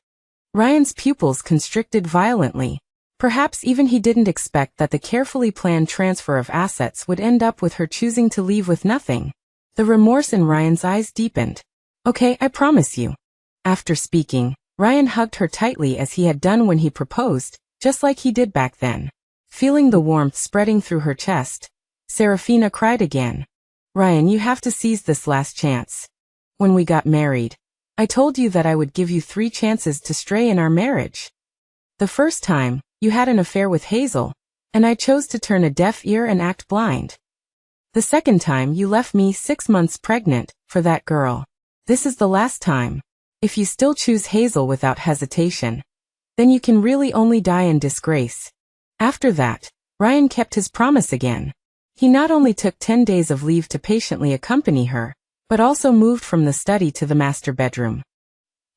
Ryan's pupils constricted violently. Perhaps even he didn't expect that the carefully planned transfer of assets would end up with her choosing to leave with nothing. The remorse in Ryan's eyes deepened. Okay, I promise you. After speaking, Ryan hugged her tightly as he had done when he proposed, just like he did back then. Feeling the warmth spreading through her chest, Serafina cried again. Ryan, you have to seize this last chance. When we got married, I told you that I would give you 3 chances to stray in our marriage. The first time, you had an affair with Hazel, and I chose to turn a deaf ear and act blind. The second time, you left me 6 months pregnant for that girl. This is the last time. If you still choose Hazel without hesitation, then you can really only die in disgrace. After that, Ryan kept his promise again. He not only took 10 days of leave to patiently accompany her, but also moved from the study to the master bedroom.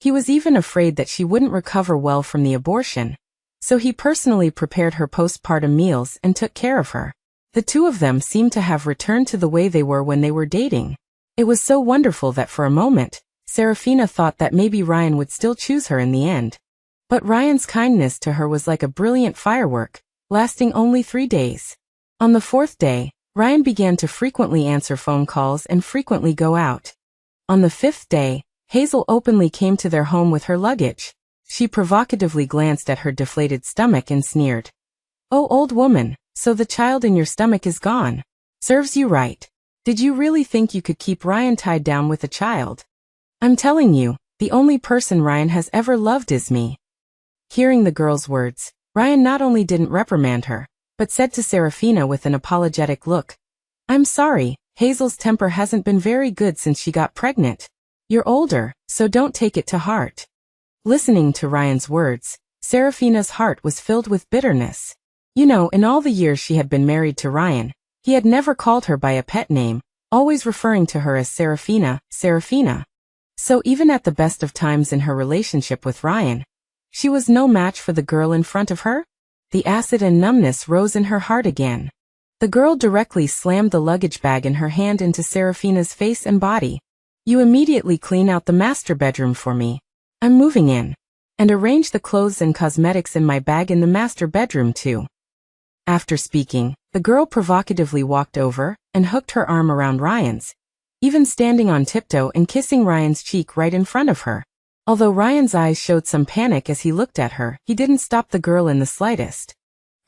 He was even afraid that she wouldn't recover well from the abortion, so he personally prepared her postpartum meals and took care of her. The two of them seemed to have returned to the way they were when they were dating. It was so wonderful that for a moment, Serafina thought that maybe Ryan would still choose her in the end. But Ryan's kindness to her was like a brilliant firework, lasting only 3 days. On the 4th day, Ryan began to frequently answer phone calls and frequently go out. On the 5th day, Hazel openly came to their home with her luggage. She provocatively glanced at her deflated stomach and sneered. Oh, old woman, so the child in your stomach is gone. Serves you right. Did you really think you could keep Ryan tied down with a child? I'm telling you, the only person Ryan has ever loved is me. Hearing the girl's words, Ryan not only didn't reprimand her, but said to Serafina with an apologetic look, I'm sorry, Hazel's temper hasn't been very good since she got pregnant. You're older, so don't take it to heart. Listening to Ryan's words, Serafina's heart was filled with bitterness. You know, in all the years she had been married to Ryan, he had never called her by a pet name, always referring to her as Serafina, Serafina. So even at the best of times in her relationship with Ryan, she was no match for the girl in front of her? The acid and numbness rose in her heart again. The girl directly slammed the luggage bag in her hand into Serafina's face and body. You immediately clean out the master bedroom for me. I'm moving in. And arrange the clothes and cosmetics in my bag in the master bedroom too. After speaking, the girl provocatively walked over and hooked her arm around Ryan's, even standing on tiptoe and kissing Ryan's cheek right in front of her. Although Ryan's eyes showed some panic as he looked at her, he didn't stop the girl in the slightest.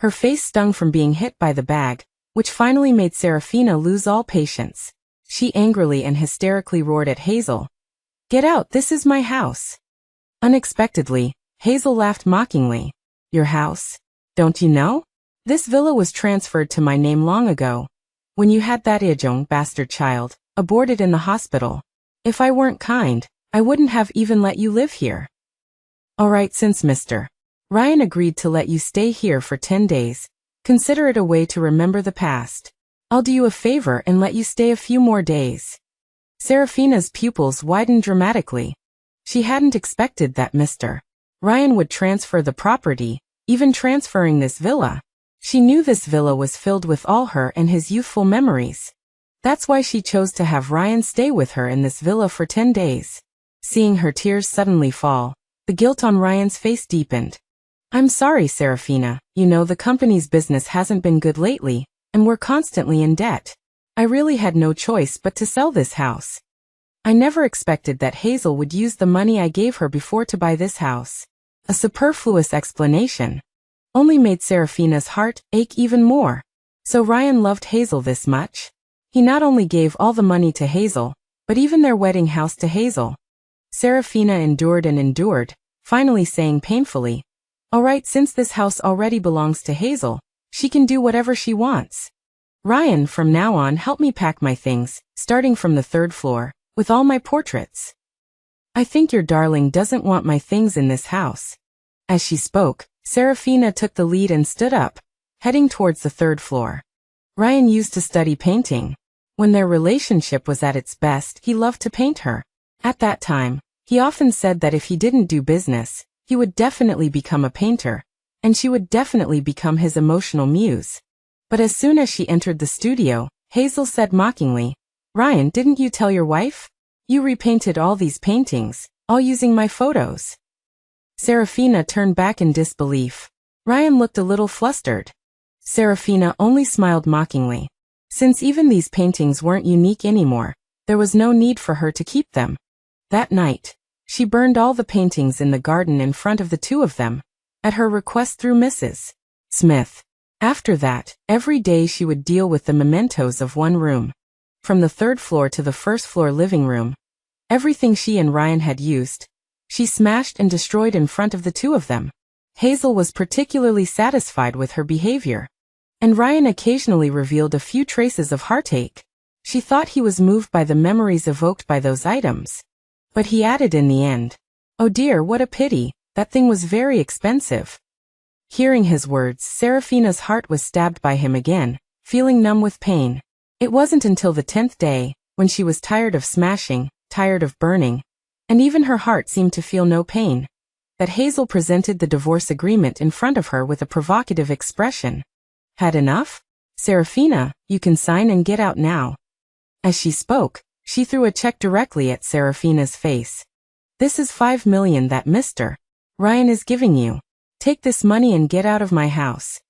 Her face stung from being hit by the bag, which finally made Serafina lose all patience. She angrily and hysterically roared at Hazel, "Get out, this is my house." Unexpectedly, Hazel laughed mockingly. "Your house? Don't you know? This villa was transferred to my name long ago, when you had that Ijong bastard child, aborted in the hospital. If I weren't kind, I wouldn't have even let you live here." "Alright, since Mr. Ryan agreed to let you stay here for 10 days, consider it a way to remember the past. I'll do you a favor and let you stay a few more days." Serafina's pupils widened dramatically. She hadn't expected that Mr. Ryan would transfer the property, even transferring this villa. She knew this villa was filled with all her and his youthful memories. That's why she chose to have Ryan stay with her in this villa for 10 days. Seeing her tears suddenly fall, the guilt on Ryan's face deepened. "I'm sorry, Serafina, you know the company's business hasn't been good lately, and we're constantly in debt. I really had no choice but to sell this house. I never expected that Hazel would use the money I gave her before to buy this house." A superfluous explanation only made Serafina's heart ache even more. So Ryan loved Hazel this much? He not only gave all the money to Hazel, but even their wedding house to Hazel. Serafina endured and endured, finally saying painfully, "Alright, since this house already belongs to Hazel, she can do whatever she wants. Ryan, from now on help me pack my things, starting from the 3rd floor, with all my portraits. I think your darling doesn't want my things in this house." As she spoke, Serafina took the lead and stood up, heading towards the 3rd floor. Ryan used to study painting. When their relationship was at its best, he loved to paint her. At that time, he often said that if he didn't do business, he would definitely become a painter, and she would definitely become his emotional muse. But as soon as she entered the studio, Hazel said mockingly, "Ryan, didn't you tell your wife? You repainted all these paintings, all using my photos." Serafina turned back in disbelief. Ryan looked a little flustered. Serafina only smiled mockingly. Since even these paintings weren't unique anymore, there was no need for her to keep them. That night, she burned all the paintings in the garden in front of the two of them, at her request through Mrs. Smith. After that, every day she would deal with the mementos of one room. From the 3rd floor to the 1st floor living room, everything she and Ryan had used, she smashed and destroyed in front of the two of them. Hazel was particularly satisfied with her behavior, and Ryan occasionally revealed a few traces of heartache. She thought he was moved by the memories evoked by those items. But he added in the end, "Oh dear, what a pity, that thing was very expensive." Hearing his words, Serafina's heart was stabbed by him again, feeling numb with pain. It wasn't until the 10th day, when she was tired of smashing, tired of burning, and even her heart seemed to feel no pain, that Hazel presented the divorce agreement in front of her with a provocative expression. "Had enough? Serafina, you can sign and get out now." As she spoke, she threw a check directly at Serafina's face. "This is 5 million that Mr. Ryan is giving you. Take this money and get out of my house.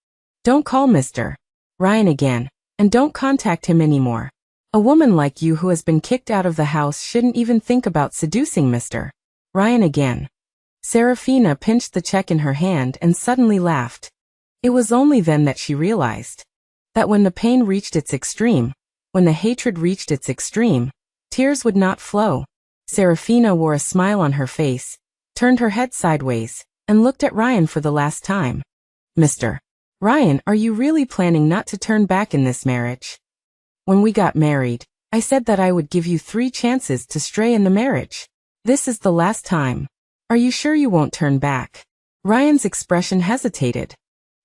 Don't call Mr. Ryan again, and don't contact him anymore. A woman like you who has been kicked out of the house shouldn't even think about seducing Mr. Ryan again." Serafina pinched the check in her hand and suddenly laughed. It was only then that she realized that when the pain reached its extreme, when the hatred reached its extreme, tears would not flow. Serafina wore a smile on her face, turned her head sideways, and looked at Ryan for the last time. "Mr. Ryan, are you really planning not to turn back in this marriage? When we got married, I said that I would give you 3 chances to stray in the marriage. This is the last time. Are you sure you won't turn back?" Ryan's expression hesitated.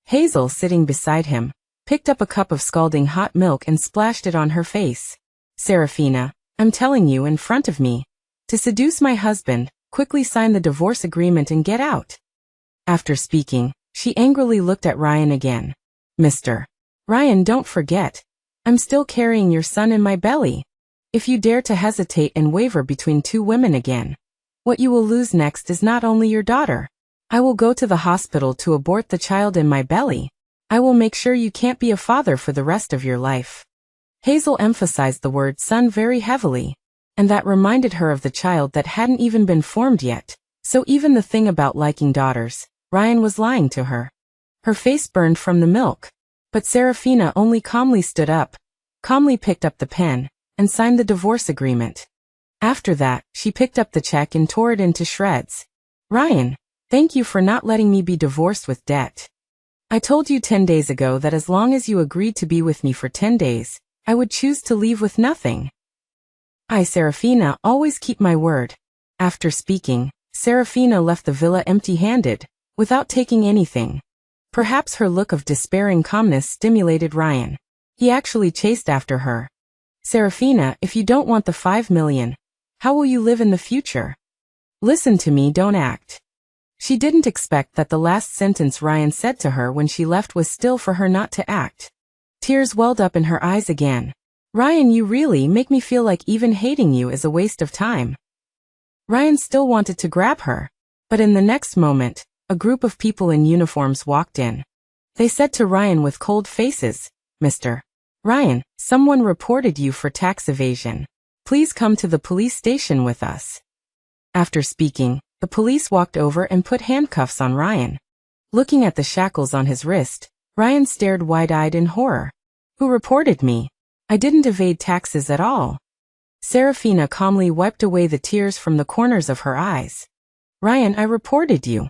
Hazel, sitting beside him, picked up a cup of scalding hot milk and splashed it on her face. "Serafina, I'm telling you in front of me. To seduce my husband, quickly sign the divorce agreement and get out." After speaking, she angrily looked at Ryan again. "Mr. Ryan, don't forget, I'm still carrying your son in my belly. If you dare to hesitate and waver between 2 women again, what you will lose next is not only your daughter, I will go to the hospital to abort the child in my belly. I will make sure you can't be a father for the rest of your life. Hazel emphasized the word son very heavily, and that reminded her of the child that hadn't even been formed yet. So even the thing about liking daughters, Ryan was lying to her. Her face burned from the milk, but Serafina only calmly stood up, calmly picked up the pen, and signed the divorce agreement. After that, she picked up the check and tore it into shreds. Ryan, thank you for not letting me be divorced with debt. I told you 10 days ago that as long as you agreed to be with me for 10 days, I would choose to leave with nothing. I, Serafina, always keep my word. After speaking, Serafina left the villa empty-handed, without taking anything. Perhaps her look of despairing calmness stimulated Ryan. He actually chased after her. Serafina, if you don't want the 5 million, how will you live in the future? Listen to me, don't act. She didn't expect that the last sentence Ryan said to her when she left was still for her not to act. Tears welled up in her eyes again. Ryan, you really make me feel like even hating you is a waste of time. Ryan still wanted to grab her, but in the next moment, a group of people in uniforms walked in. They said to Ryan with cold faces, Mr. Ryan, someone reported you for tax evasion. Please come to the police station with us. After speaking, the police walked over and put handcuffs on Ryan. Looking at the shackles on his wrist, Ryan stared wide-eyed in horror. Who reported me? I didn't evade taxes at all. Serafina calmly wiped away the tears from the corners of her eyes. Ryan, I reported you.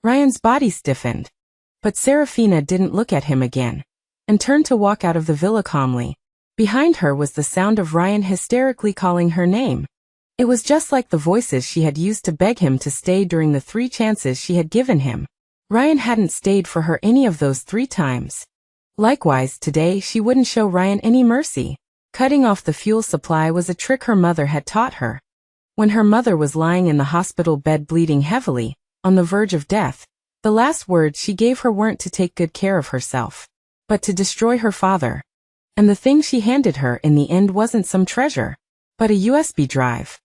Ryan's body stiffened. But Serafina didn't look at him again, and turned to walk out of the villa calmly. Behind her was the sound of Ryan hysterically calling her name. It was just like the voices she had used to beg him to stay during the 3 chances she had given him. Ryan hadn't stayed for her any of those 3 times. Likewise, today she wouldn't show Ryan any mercy. Cutting off the fuel supply was a trick her mother had taught her. When her mother was lying in the hospital bed bleeding heavily, on the verge of death, the last words she gave her weren't to take good care of herself, but to destroy her father. And the thing she handed her in the end wasn't some treasure, but a USB drive.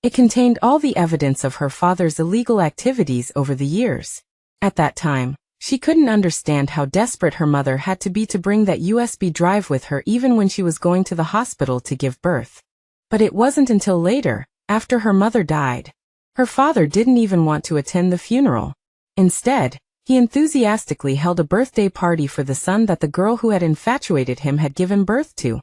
It contained all the evidence of her father's illegal activities over the years. At that time, she couldn't understand how desperate her mother had to be to bring that USB drive with her even when she was going to the hospital to give birth. But it wasn't until later, after her mother died. Her father didn't even want to attend the funeral. Instead, he enthusiastically held a birthday party for the son that the girl who had infatuated him had given birth to.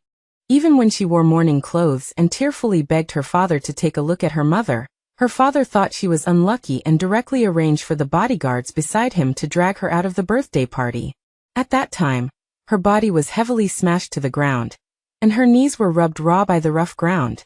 Even when she wore mourning clothes and tearfully begged her father to take a look at her mother, her father thought she was unlucky and directly arranged for the bodyguards beside him to drag her out of the birthday party. At that time, her body was heavily smashed to the ground, and her knees were rubbed raw by the rough ground.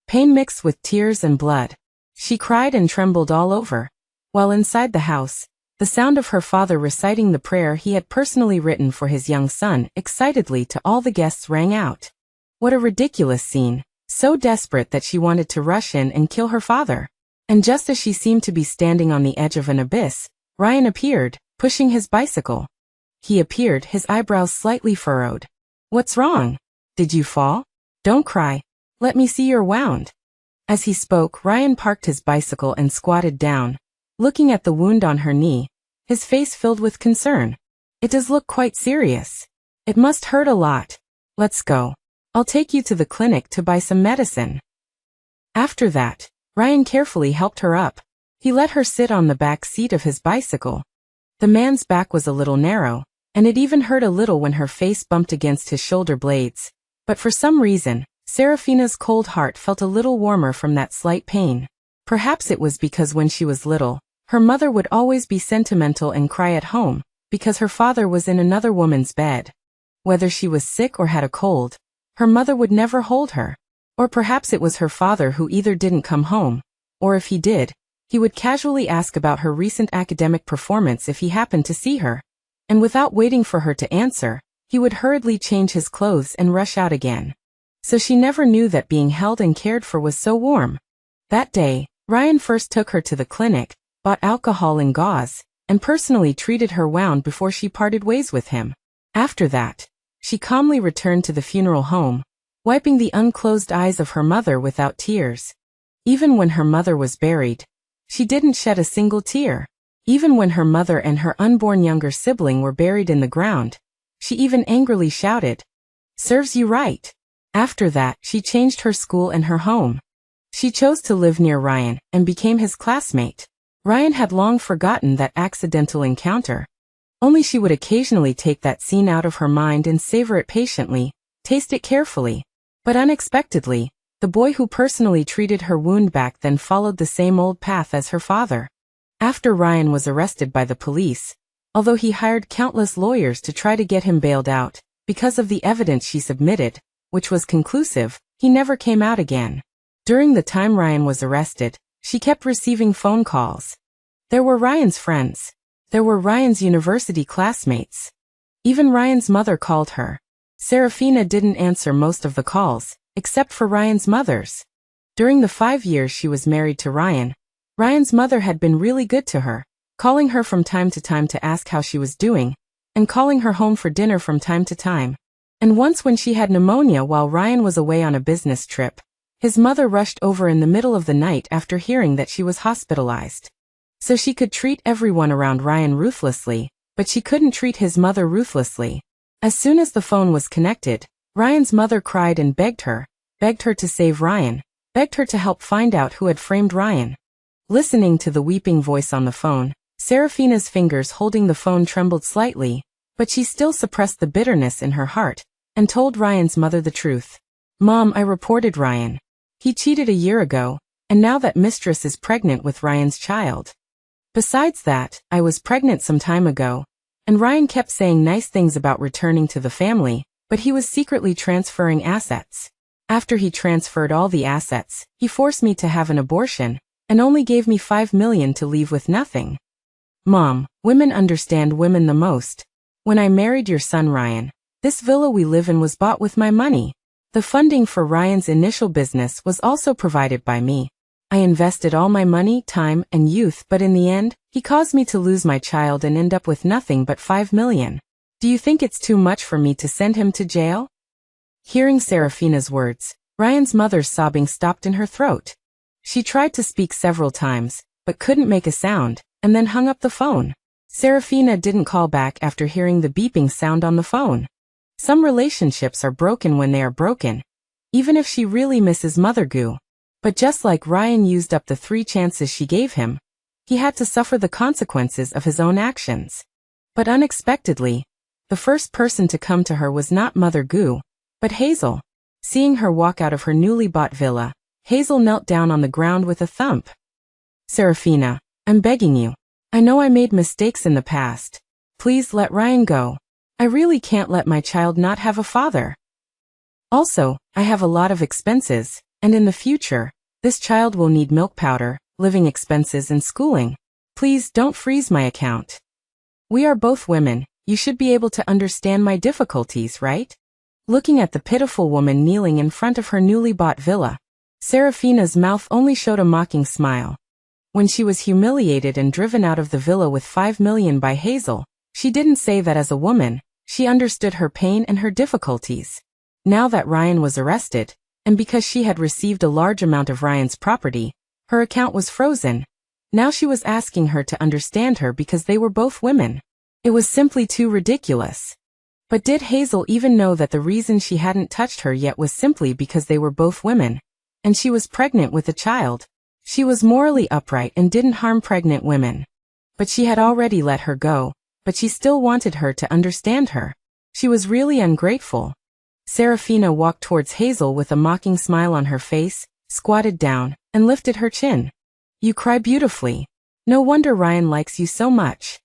Pain mixed with tears and blood. She cried and trembled all over, while inside the house, the sound of her father reciting the prayer he had personally written for his young son excitedly to all the guests rang out. What a ridiculous scene, so desperate that she wanted to rush in and kill her father. And just as she seemed to be standing on the edge of an abyss, Ryan appeared, pushing his bicycle. He appeared, his eyebrows slightly furrowed. What's wrong? Did you fall? Don't cry. Let me see your wound. As he spoke, Ryan parked his bicycle and squatted down, looking at the wound on her knee, his face filled with concern. It does look quite serious. It must hurt a lot. Let's go. I'll take you to the clinic to buy some medicine. After that, Ryan carefully helped her up. He let her sit on the back seat of his bicycle. The man's back was a little narrow, and it even hurt a little when her face bumped against his shoulder blades. But for some reason, Serafina's cold heart felt a little warmer from that slight pain. Perhaps it was because when she was little, her mother would always be sentimental and cry at home, because her father was in another woman's bed. Whether she was sick or had a cold, her mother would never hold her. Or perhaps it was her father who either didn't come home, or if he did, he would casually ask about her recent academic performance if he happened to see her. And without waiting for her to answer, he would hurriedly change his clothes and rush out again. So she never knew that being held and cared for was so warm. That day, Ryan first took her to the clinic, bought alcohol and gauze, and personally treated her wound before she parted ways with him. After that, she calmly returned to the funeral home, wiping the unclosed eyes of her mother without tears. Even when her mother was buried, she didn't shed a single tear. Even when her mother and her unborn younger sibling were buried in the ground, she even angrily shouted, "Serves you right." After that, she changed her school and her home. She chose to live near Ryan and became his classmate. Ryan had long forgotten that accidental encounter. Only she would occasionally take that scene out of her mind and savor it patiently, taste it carefully. But unexpectedly, the boy who personally treated her wound back then followed the same old path as her father. After Ryan was arrested by the police, although he hired countless lawyers to try to get him bailed out, because of the evidence she submitted, which was conclusive, he never came out again. During the time Ryan was arrested, she kept receiving phone calls. There were Ryan's friends. There were Ryan's university classmates. Even Ryan's mother called her. Serafina didn't answer most of the calls, except for Ryan's mother's. During the 5 years she was married to Ryan, Ryan's mother had been really good to her, calling her from time to ask how she was doing, and calling her home for dinner from time to time. And once when she had pneumonia while Ryan was away on a business trip, his mother rushed over in the middle of the night after hearing that she was hospitalized. So she could treat everyone around Ryan ruthlessly, but she couldn't treat his mother ruthlessly. As soon as the phone was connected, Ryan's mother cried and begged her to save Ryan, begged her to help find out who had framed Ryan. Listening to the weeping voice on the phone, Serafina's fingers holding the phone trembled slightly, but she still suppressed the bitterness in her heart, and told Ryan's mother the truth. "Mom, I reported Ryan. He cheated a year ago, and now that mistress is pregnant with Ryan's child. Besides that, I was pregnant some time ago, and Ryan kept saying nice things about returning to the family, but he was secretly transferring assets. After he transferred all the assets, he forced me to have an abortion, and only gave me $5 million to leave with nothing. Mom, women understand women the most. When I married your son Ryan, this villa we live in was bought with my money. The funding for Ryan's initial business was also provided by me. I invested all my money, time, and youth, but in the end, he caused me to lose my child and end up with nothing but $5 million. Do you think it's too much for me to send him to jail?" Hearing Serafina's words, Ryan's mother's sobbing stopped in her throat. She tried to speak several times, but couldn't make a sound, and then hung up the phone. Serafina didn't call back after hearing the beeping sound on the phone. Some relationships are broken when they are broken, even if she really misses Mother Goo. But just like Ryan used up the 3 chances she gave him, he had to suffer the consequences of his own actions. But unexpectedly, the first person to come to her was not Mother Goo, but Hazel. Seeing her walk out of her newly bought villa, Hazel knelt down on the ground with a thump. "Serafina, I'm begging you. I know I made mistakes in the past. Please let Ryan go. I really can't let my child not have a father. Also, I have a lot of expenses. And in the future, this child will need milk powder, living expenses and schooling. Please don't freeze my account. We are both women, you should be able to understand my difficulties, right?" Looking at the pitiful woman kneeling in front of her newly bought villa, Serafina's mouth only showed a mocking smile. When she was humiliated and driven out of the villa with $5 million by Hazel, she didn't say that as a woman, she understood her pain and her difficulties. Now that Ryan was arrested, and because she had received a large amount of Ryan's property, her account was frozen. Now she was asking her to understand her because they were both women. It was simply too ridiculous. But did Hazel even know that the reason she hadn't touched her yet was simply because they were both women, and she was pregnant with a child? She was morally upright and didn't harm pregnant women. But she had already let her go, but she still wanted her to understand her. She was really ungrateful. Serafina walked towards Hazel with a mocking smile on her face, squatted down, and lifted her chin. "You cry beautifully. No wonder Ryan likes you so much.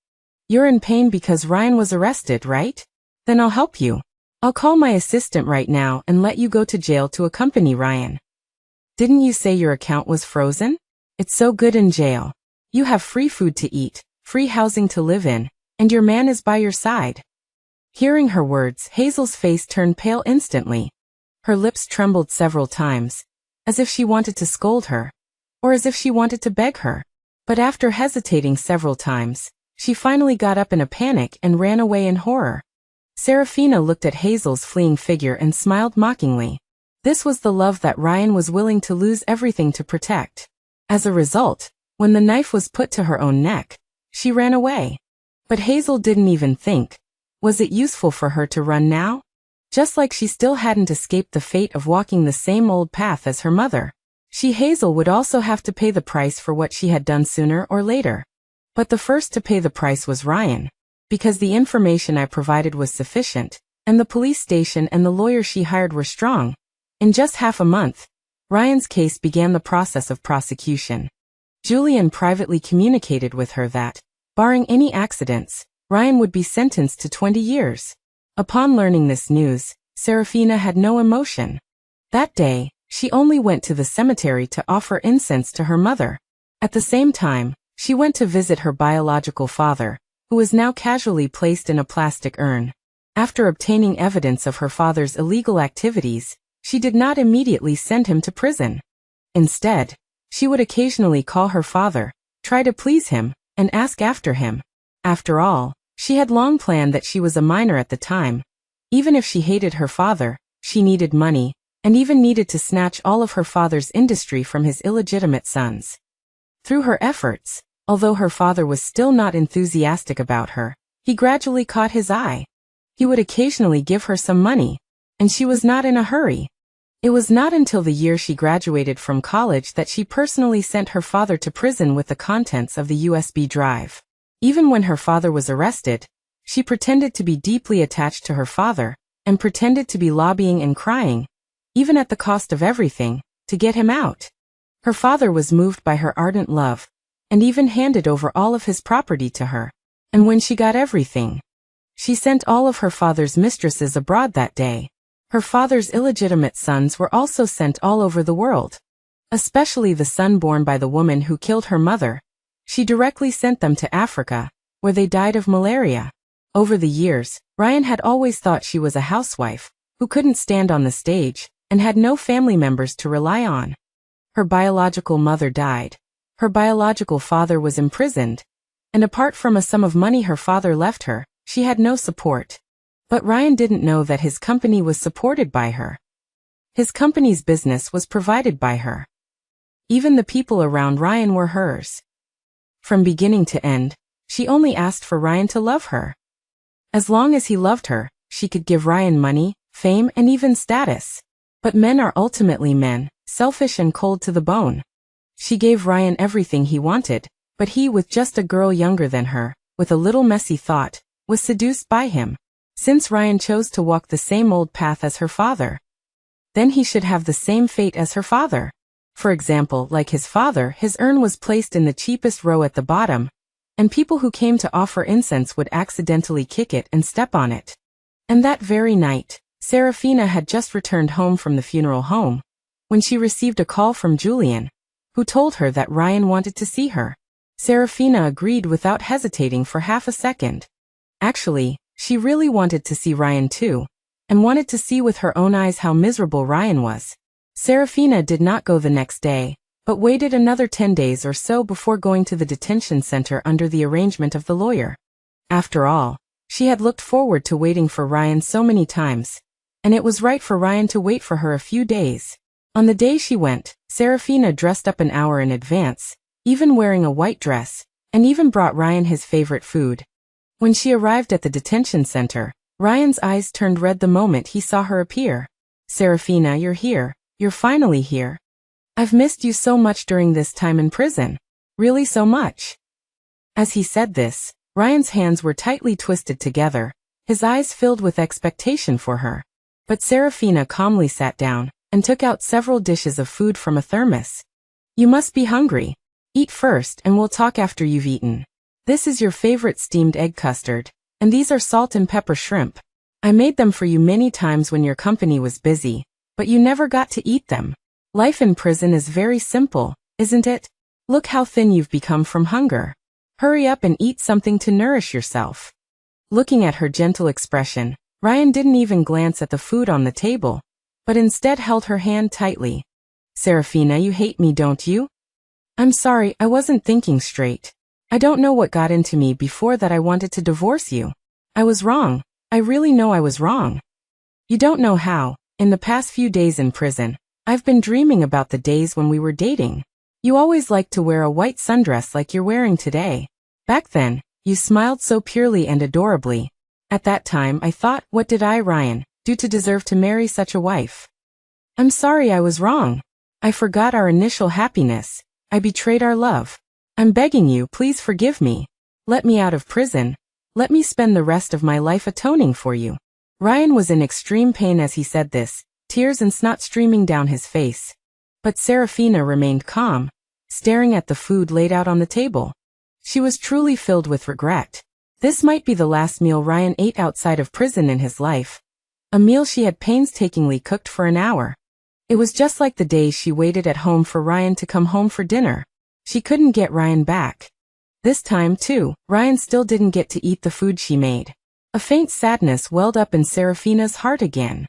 You're in pain because Ryan was arrested, right? Then I'll help you. I'll call my assistant right now and let you go to jail to accompany Ryan. Didn't you say your account was frozen? It's so good in jail. You have free food to eat, free housing to live in, and your man is by your side." Hearing her words, Hazel's face turned pale instantly. Her lips trembled several times, as if she wanted to scold her, or as if she wanted to beg her. But after hesitating several times, she finally got up in a panic and ran away in horror. Serafina looked at Hazel's fleeing figure and smiled mockingly. This was the love that Ryan was willing to lose everything to protect. As a result, when the knife was put to her own neck, She ran away. But Hazel didn't even think. Was it useful for her to run now? Just like she still hadn't escaped the fate of walking the same old path as her mother. Hazel would also have to pay the price for what she had done sooner or later. But the first to pay the price was Ryan. Because the information I provided was sufficient, and the police station and the lawyer she hired were strong. In just half a month, Ryan's case began the process of prosecution. Julian privately communicated with her that, barring any accidents, Ryan would be sentenced to 20 years. Upon learning this news, Serafina had no emotion. That day, she only went to the cemetery to offer incense to her mother. At the same time, she went to visit her biological father, who was now casually placed in a plastic urn. After obtaining evidence of her father's illegal activities, she did not immediately send him to prison. Instead, she would occasionally call her father, try to please him, and ask after him. After all, she had long planned that she was a minor at the time. Even if she hated her father, she needed money, and even needed to snatch all of her father's industry from his illegitimate sons. Through her efforts, although her father was still not enthusiastic about her, he gradually caught his eye. He would occasionally give her some money, and she was not in a hurry. It was not until the year she graduated from college that she personally sent her father to prison with the contents of the USB drive. Even when her father was arrested, she pretended to be deeply attached to her father, and pretended to be lobbying and crying, even at the cost of everything, to get him out. Her father was moved by her ardent love, and even handed over all of his property to her. And when she got everything, she sent all of her father's mistresses abroad that day. Her father's illegitimate sons were also sent all over the world. Especially the son born by the woman who killed her mother. She directly sent them to Africa, where they died of malaria. Over the years, Ryan had always thought she was a housewife, who couldn't stand on the stage, and had no family members to rely on. Her biological mother died. Her biological father was imprisoned. And apart from a sum of money her father left her, she had no support. But Ryan didn't know that his company was supported by her. His company's business was provided by her. Even the people around Ryan were hers. From beginning to end, she only asked for Ryan to love her. As long as he loved her, she could give Ryan money, fame, and even status. But men are ultimately men, selfish and cold to the bone. She gave Ryan everything he wanted, but he, with just a girl younger than her, with a little messy thought, was seduced by him. Since Ryan chose to walk the same old path as her father, then he should have the same fate as her father. For example, like his father, his urn was placed in the cheapest row at the bottom, and people who came to offer incense would accidentally kick it and step on it. And that very night, Serafina had just returned home from the funeral home, when she received a call from Julian, who told her that Ryan wanted to see her. Serafina agreed without hesitating for half a second. Actually, she really wanted to see Ryan too, and wanted to see with her own eyes how miserable Ryan was. Serafina did not go the next day, but waited another 10 days or so before going to the detention center under the arrangement of the lawyer. After all, she had looked forward to waiting for Ryan so many times, and it was right for Ryan to wait for her a few days. On the day she went, Serafina dressed up an hour in advance, even wearing a white dress, and even brought Ryan his favorite food. When she arrived at the detention center, Ryan's eyes turned red the moment he saw her appear. "Serafina, you're here. You're finally here. I've missed you so much during this time in prison. Really so much." As he said this, Ryan's hands were tightly twisted together, his eyes filled with expectation for her. But Serafina calmly sat down, and took out several dishes of food from a thermos. "You must be hungry. Eat first and we'll talk after you've eaten. This is your favorite steamed egg custard, and these are salt and pepper shrimp. I made them for you many times when your company was busy, but you never got to eat them. Life in prison is very simple, isn't it? Look how thin you've become from hunger. Hurry up and eat something to nourish yourself." Looking at her gentle expression, Ryan didn't even glance at the food on the table, but instead held her hand tightly. "Serafina, you hate me, don't you?" "I'm sorry, I wasn't thinking straight. I don't know what got into me before that I wanted to divorce you. I was wrong. I really know I was wrong. You don't know how. In the past few days in prison, I've been dreaming about the days when we were dating. You always liked to wear a white sundress like you're wearing today. Back then, you smiled so purely and adorably. At that time I thought, what did I, Ryan, do to deserve to marry such a wife? I'm sorry I was wrong. I forgot our initial happiness. I betrayed our love. I'm begging you, please forgive me. Let me out of prison. Let me spend the rest of my life atoning for you. Ryan was in extreme pain as he said this, tears and snot streaming down his face. But Serafina remained calm, staring at the food laid out on the table. She was truly filled with regret. This might be the last meal Ryan ate outside of prison in his life. A meal she had painstakingly cooked for an hour. It was just like the days she waited at home for Ryan to come home for dinner. She couldn't get Ryan back. This time, too, Ryan still didn't get to eat the food she made. A faint sadness welled up in Serafina's heart again.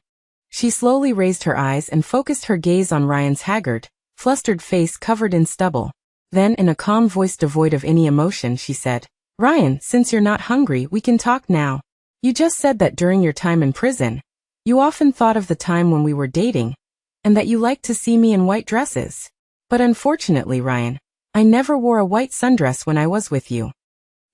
She slowly raised her eyes and focused her gaze on Ryan's haggard, flustered face covered in stubble. Then, in a calm voice devoid of any emotion, she said, Ryan, since you're not hungry, we can talk now. You just said that during your time in prison, you often thought of the time when we were dating, and that you liked to see me in white dresses. But unfortunately, Ryan, I never wore a white sundress when I was with you.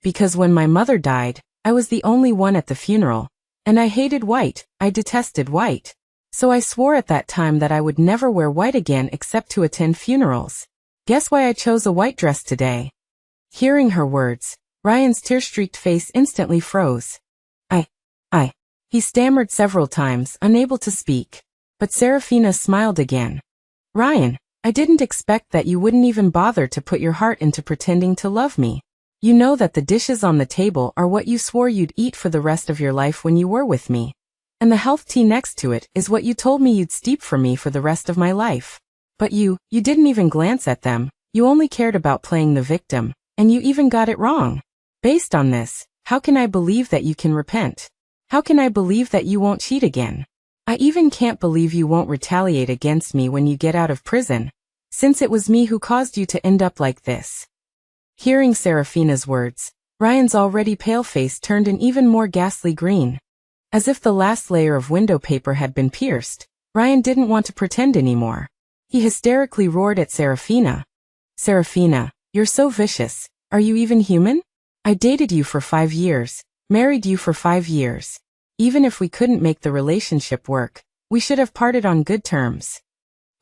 Because when my mother died, I was the only one at the funeral, and I hated white, I detested white. So I swore at that time that I would never wear white again except to attend funerals. Guess why I chose a white dress today? Hearing her words, Ryan's tear-streaked face instantly froze. He stammered several times, unable to speak. But Serafina smiled again. Ryan, I didn't expect that you wouldn't even bother to put your heart into pretending to love me. You know that the dishes on the table are what you swore you'd eat for the rest of your life when you were with me. And the health tea next to it is what you told me you'd steep for me for the rest of my life. But you didn't even glance at them, you only cared about playing the victim, and you even got it wrong. Based on this, how can I believe that you can repent? How can I believe that you won't cheat again? I even can't believe you won't retaliate against me when you get out of prison, since it was me who caused you to end up like this. Hearing Serafina's words, Ryan's already pale face turned an even more ghastly green. As if the last layer of window paper had been pierced, Ryan didn't want to pretend anymore. He hysterically roared at Serafina. Serafina, you're so vicious. Are you even human? I dated you for 5 years, married you for 5 years. Even if we couldn't make the relationship work, we should have parted on good terms.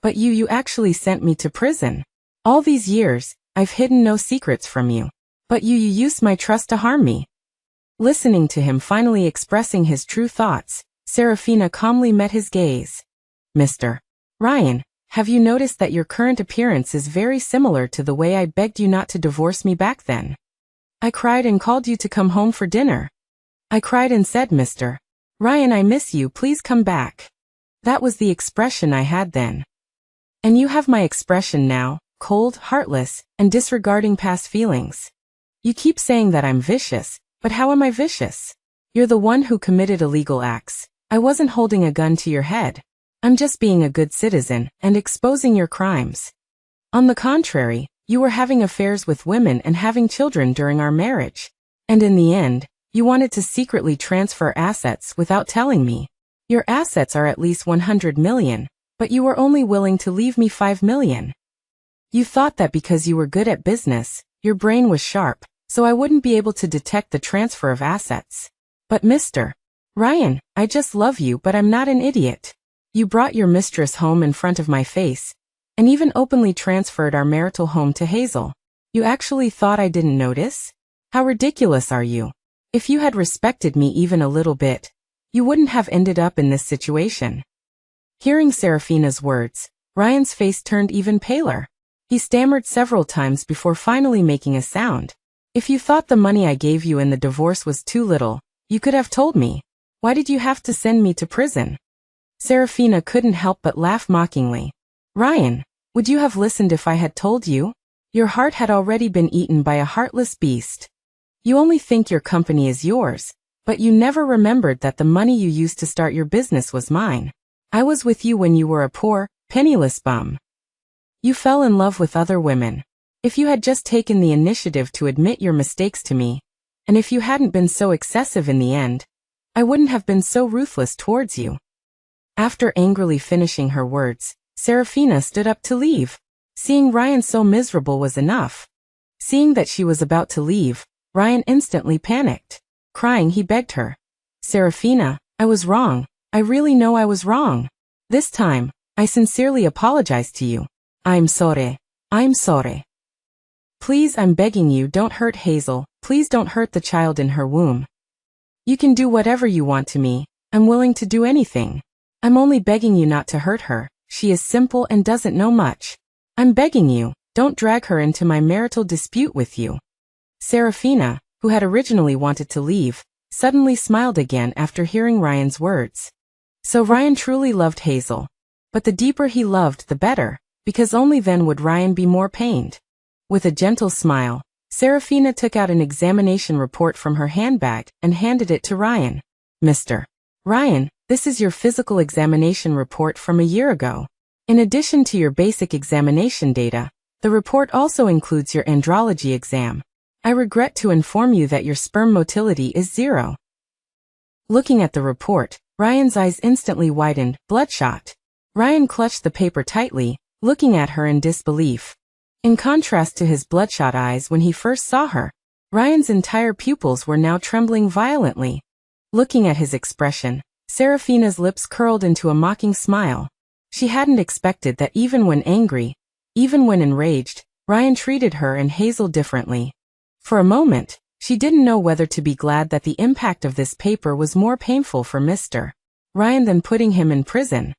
But you actually sent me to prison. All these years, I've hidden no secrets from you. But you used my trust to harm me. Listening to him finally expressing his true thoughts, Serafina calmly met his gaze. Mr. Ryan, have you noticed that your current appearance is very similar to the way I begged you not to divorce me back then? I cried and called you to come home for dinner. I cried and said, Mr. Ryan, I miss you, please come back. That was the expression I had then. And you have my expression now, cold, heartless, and disregarding past feelings. You keep saying that I'm vicious, but how am I vicious? You're the one who committed illegal acts. I wasn't holding a gun to your head. I'm just being a good citizen and exposing your crimes. On the contrary, you were having affairs with women and having children during our marriage. And in the end, you wanted to secretly transfer assets without telling me. Your assets are at least 100 million, but you were only willing to leave me 5 million. You thought that because you were good at business, your brain was sharp, so I wouldn't be able to detect the transfer of assets. But Mr. Ryan, I just love you, but I'm not an idiot. You brought your mistress home in front of my face, and even openly transferred our marital home to Hazel. You actually thought I didn't notice? How ridiculous are you? If you had respected me even a little bit, you wouldn't have ended up in this situation. Hearing Serafina's words, Ryan's face turned even paler. He stammered several times before finally making a sound. If you thought the money I gave you in the divorce was too little, you could have told me. Why did you have to send me to prison? Serafina couldn't help but laugh mockingly. Ryan, would you have listened if I had told you? Your heart had already been eaten by a heartless beast. You only think your company is yours, but you never remembered that the money you used to start your business was mine. I was with you when you were a poor, penniless bum. You fell in love with other women. If you had just taken the initiative to admit your mistakes to me, and if you hadn't been so excessive in the end, I wouldn't have been so ruthless towards you. After angrily finishing her words, Serafina stood up to leave. Seeing Ryan so miserable was enough. Seeing that she was about to leave, Ryan instantly panicked. Crying, he begged her. Serafina, I was wrong. I really know I was wrong. This time, I sincerely apologize to you. I'm sorry. I'm sorry. Please, I'm begging you, don't hurt Hazel. Please don't hurt the child in her womb. You can do whatever you want to me. I'm willing to do anything. I'm only begging you not to hurt her. She is simple and doesn't know much. I'm begging you, don't drag her into my marital dispute with you. Serafina, who had originally wanted to leave, suddenly smiled again after hearing Ryan's words. So Ryan truly loved Hazel. But the deeper he loved, the better, because only then would Ryan be more pained. With a gentle smile, Serafina took out an examination report from her handbag and handed it to Ryan. Mr. Ryan, this is your physical examination report from a year ago. In addition to your basic examination data, the report also includes your andrology exam. I regret to inform you that your sperm motility is 0. Looking at the report, Ryan's eyes instantly widened, bloodshot. Ryan clutched the paper tightly, looking at her in disbelief. In contrast to his bloodshot eyes when he first saw her, Ryan's entire pupils were now trembling violently. Looking at his expression, Serafina's lips curled into a mocking smile. She hadn't expected that even when angry, even when enraged, Ryan treated her and Hazel differently. For a moment, she didn't know whether to be glad that the impact of this paper was more painful for Mr. Ryan than putting him in prison,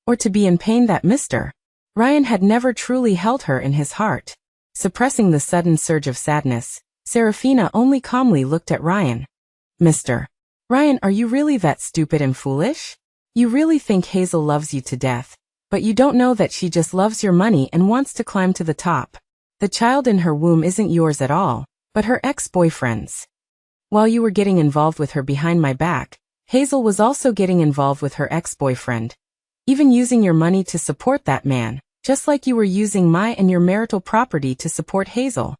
or to be in pain that Mr. Ryan had never truly held her in his heart. Suppressing the sudden surge of sadness, Serafina only calmly looked at Ryan. Mr. Ryan, are you really that stupid and foolish? You really think Hazel loves you to death, but you don't know that she just loves your money and wants to climb to the top. The child in her womb isn't yours at all, but her ex-boyfriend's. While you were getting involved with her behind my back, Hazel was also getting involved with her ex-boyfriend. Even using your money to support that man, just like you were using my and your marital property to support Hazel.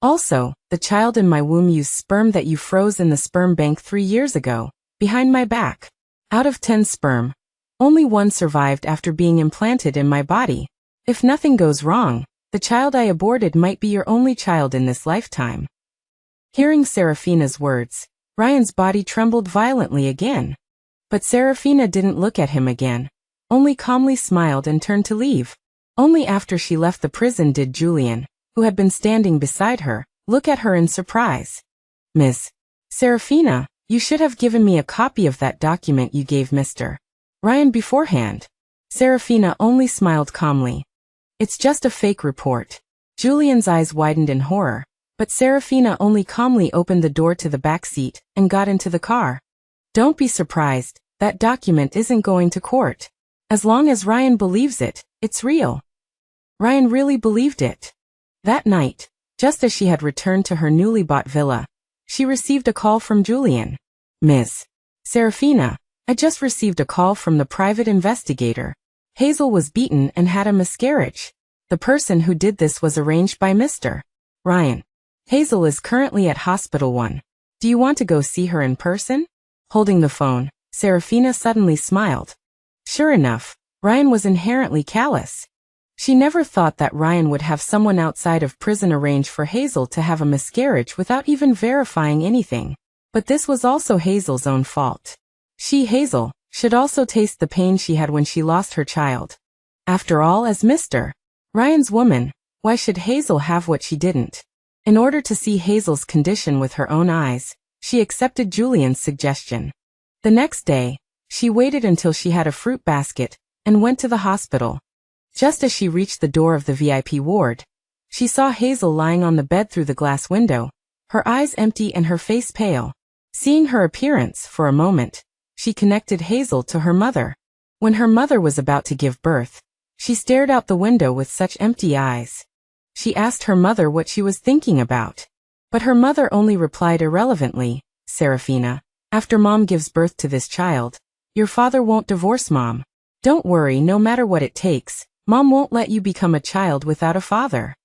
Also, the child in my womb used sperm that you froze in the sperm bank 3 years ago, behind my back. Out of 10 sperm, only 1 survived after being implanted in my body. If nothing goes wrong, the child I aborted might be your only child in this lifetime. Hearing Serafina's words, Ryan's body trembled violently again. But Serafina didn't look at him again, only calmly smiled and turned to leave. Only after she left the prison did Julian, who had been standing beside her, look at her in surprise. Miss Serafina, you should have given me a copy of that document you gave Mr. Ryan beforehand. Serafina only smiled calmly. It's just a fake report. Julian's eyes widened in horror, but Serafina only calmly opened the door to the back seat and got into the car. Don't be surprised, that document isn't going to court. As long as Ryan believes it, it's real. Ryan really believed it. That night, just as she had returned to her newly bought villa, she received a call from Julian. Miss Serafina, I just received a call from the private investigator. Hazel was beaten and had a miscarriage. The person who did this was arranged by Mr. Ryan. Hazel is currently at Hospital 1. Do you want to go see her in person? Holding the phone, Serafina suddenly smiled. Sure enough, Ryan was inherently callous. She never thought that Ryan would have someone outside of prison arrange for Hazel to have a miscarriage without even verifying anything. But this was also Hazel's own fault. She, Hazel, should also taste the pain she had when she lost her child. After all, as Mr. Ryan's woman, why should Hazel have what she didn't? In order to see Hazel's condition with her own eyes, she accepted Julian's suggestion. The next day, she waited until she had a fruit basket and went to the hospital. Just as she reached the door of the VIP ward, she saw Hazel lying on the bed through the glass window, her eyes empty and her face pale. Seeing her appearance, for a moment, she connected Hazel to her mother. When her mother was about to give birth, she stared out the window with such empty eyes. She asked her mother what she was thinking about. But her mother only replied irrelevantly, Serafina, after Mom gives birth to this child, your father won't divorce Mom. Don't worry, no matter what it takes, Mom won't let you become a child without a father.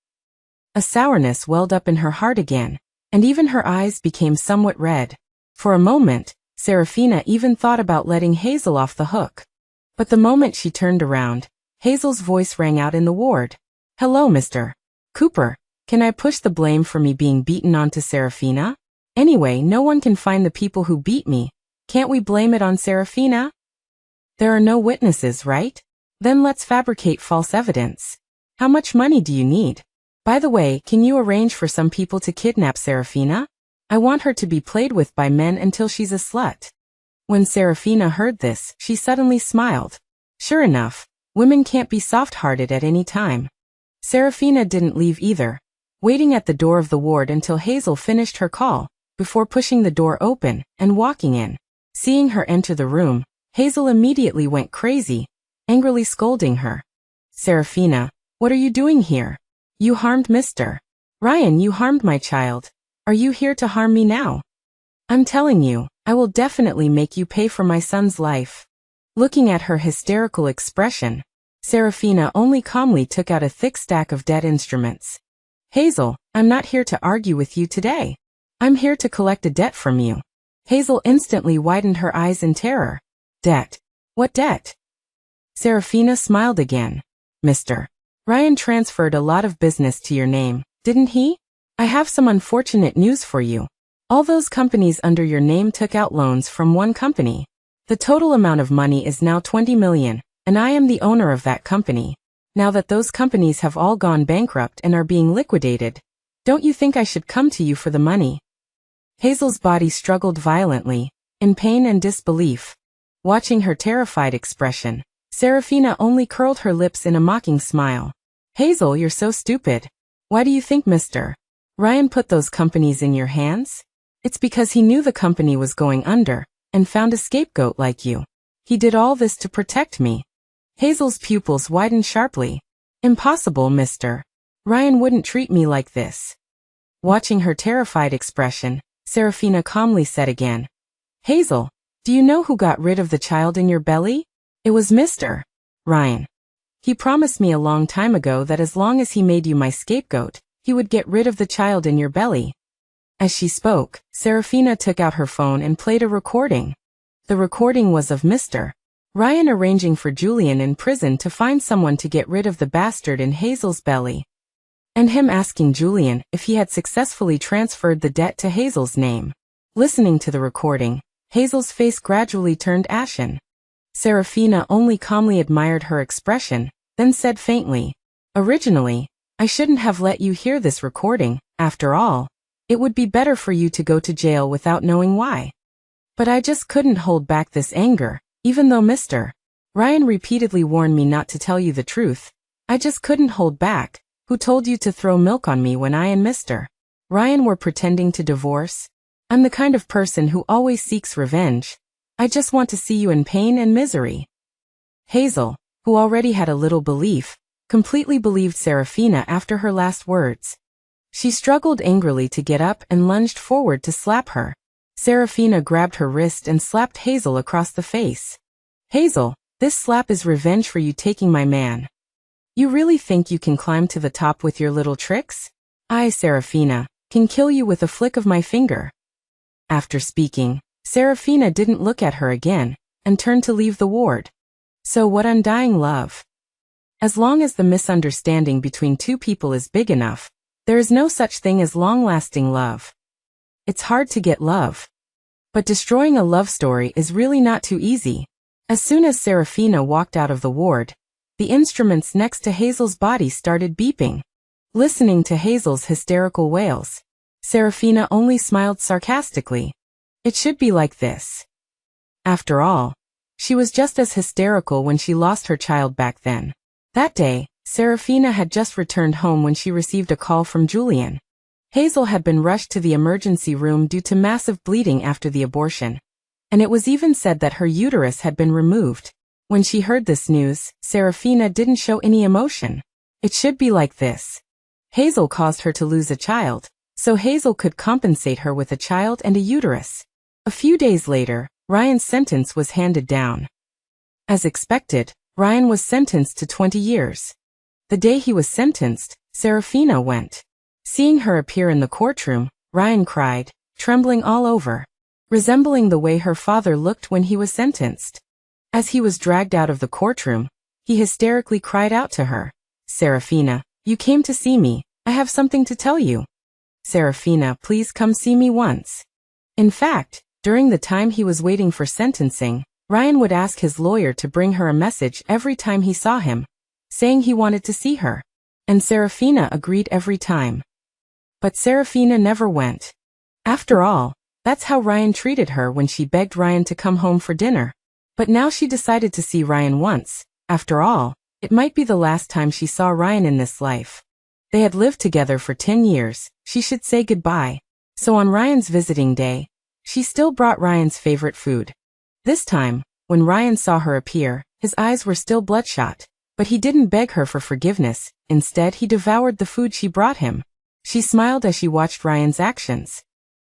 A sourness welled up in her heart again, and even her eyes became somewhat red. For a moment, Serafina even thought about letting Hazel off the hook. But the moment she turned around, Hazel's voice rang out in the ward. Hello, Mr. Cooper. Can I push the blame for me being beaten onto Serafina? Anyway, no one can find the people who beat me. Can't we blame it on Serafina? There are no witnesses, right? Then let's fabricate false evidence. How much money do you need? By the way, can you arrange for some people to kidnap Serafina? I want her to be played with by men until she's a slut. When Serafina heard this, she suddenly smiled. Sure enough, women can't be soft-hearted at any time. Serafina didn't leave either, waiting at the door of the ward until Hazel finished her call, before pushing the door open and walking in. Seeing her enter the room, Hazel immediately went crazy, angrily scolding her. Serafina, what are you doing here? You harmed Mr. Ryan, you harmed my child. Are you here to harm me now? I'm telling you, I will definitely make you pay for my son's life. Looking at her hysterical expression, Serafina only calmly took out a thick stack of debt instruments. Hazel, I'm not here to argue with you today. I'm here to collect a debt from you. Hazel instantly widened her eyes in terror. Debt? What debt? Serafina smiled again. Mr. Ryan transferred a lot of business to your name, didn't he? I have some unfortunate news for you. All those companies under your name took out loans from one company. The total amount of money is now 20 million, and I am the owner of that company. Now that those companies have all gone bankrupt and are being liquidated, don't you think I should come to you for the money? Hazel's body struggled violently, in pain and disbelief. Watching her terrified expression, Serafina only curled her lips in a mocking smile. Hazel, you're so stupid. Why do you think Mr. Ryan put those companies in your hands? It's because he knew the company was going under, and found a scapegoat like you. He did all this to protect me. Hazel's pupils widened sharply. Impossible, Mr. Ryan wouldn't treat me like this. Watching her terrified expression, Serafina calmly said again. Hazel, do you know who got rid of the child in your belly? It was Mr. Ryan. He promised me a long time ago that as long as he made you my scapegoat, he would get rid of the child in your belly. As she spoke, Serafina took out her phone and played a recording. The recording was of Mr. Ryan arranging for Julian in prison to find someone to get rid of the bastard in Hazel's belly, and him asking Julian if he had successfully transferred the debt to Hazel's name. Listening to the recording, Hazel's face gradually turned ashen. Serafina only calmly admired her expression, then said faintly, Originally, I shouldn't have let you hear this recording. After all, it would be better for you to go to jail without knowing why. But I just couldn't hold back this anger, even though Mr. Ryan repeatedly warned me not to tell you the truth. I just couldn't hold back. Who told you to throw milk on me when I and Mr. Ryan were pretending to divorce? I'm the kind of person who always seeks revenge. I just want to see you in pain and misery. Hazel, who already had a little belief, completely believed Serafina after her last words. She struggled angrily to get up and lunged forward to slap her. Serafina grabbed her wrist and slapped Hazel across the face. Hazel, this slap is revenge for you taking my man. You really think you can climb to the top with your little tricks? I, Serafina, can kill you with a flick of my finger. After speaking, Serafina didn't look at her again, and turned to leave the ward. So what undying love? As long as the misunderstanding between two people is big enough, there is no such thing as long-lasting love. It's hard to get love. But destroying a love story is really not too easy. As soon as Serafina walked out of the ward, the instruments next to Hazel's body started beeping. Listening to Hazel's hysterical wails, Serafina only smiled sarcastically. It should be like this. After all, she was just as hysterical when she lost her child back then. That day, Serafina had just returned home when she received a call from Julian. Hazel had been rushed to the emergency room due to massive bleeding after the abortion, and it was even said that her uterus had been removed. When she heard this news, Serafina didn't show any emotion. It should be like this. Hazel caused her to lose a child, so Hazel could compensate her with a child and a uterus. A few days later, Ryan's sentence was handed down. As expected, Ryan was sentenced to 20 years. The day he was sentenced, Serafina went. Seeing her appear in the courtroom, Ryan cried, trembling all over, resembling the way her father looked when he was sentenced. As he was dragged out of the courtroom, he hysterically cried out to her, Serafina, you came to see me, I have something to tell you. Serafina, please come see me once. In fact, during the time he was waiting for sentencing, Ryan would ask his lawyer to bring her a message every time he saw him, saying he wanted to see her. And Serafina agreed every time. But Serafina never went. After all, that's how Ryan treated her when she begged Ryan to come home for dinner. But now she decided to see Ryan once. After all, it might be the last time she saw Ryan in this life. They had lived together for 10 years, she should say goodbye. So on Ryan's visiting day, she still brought Ryan's favorite food. This time, when Ryan saw her appear, his eyes were still bloodshot. But he didn't beg her for forgiveness, instead he devoured the food she brought him. She smiled as she watched Ryan's actions.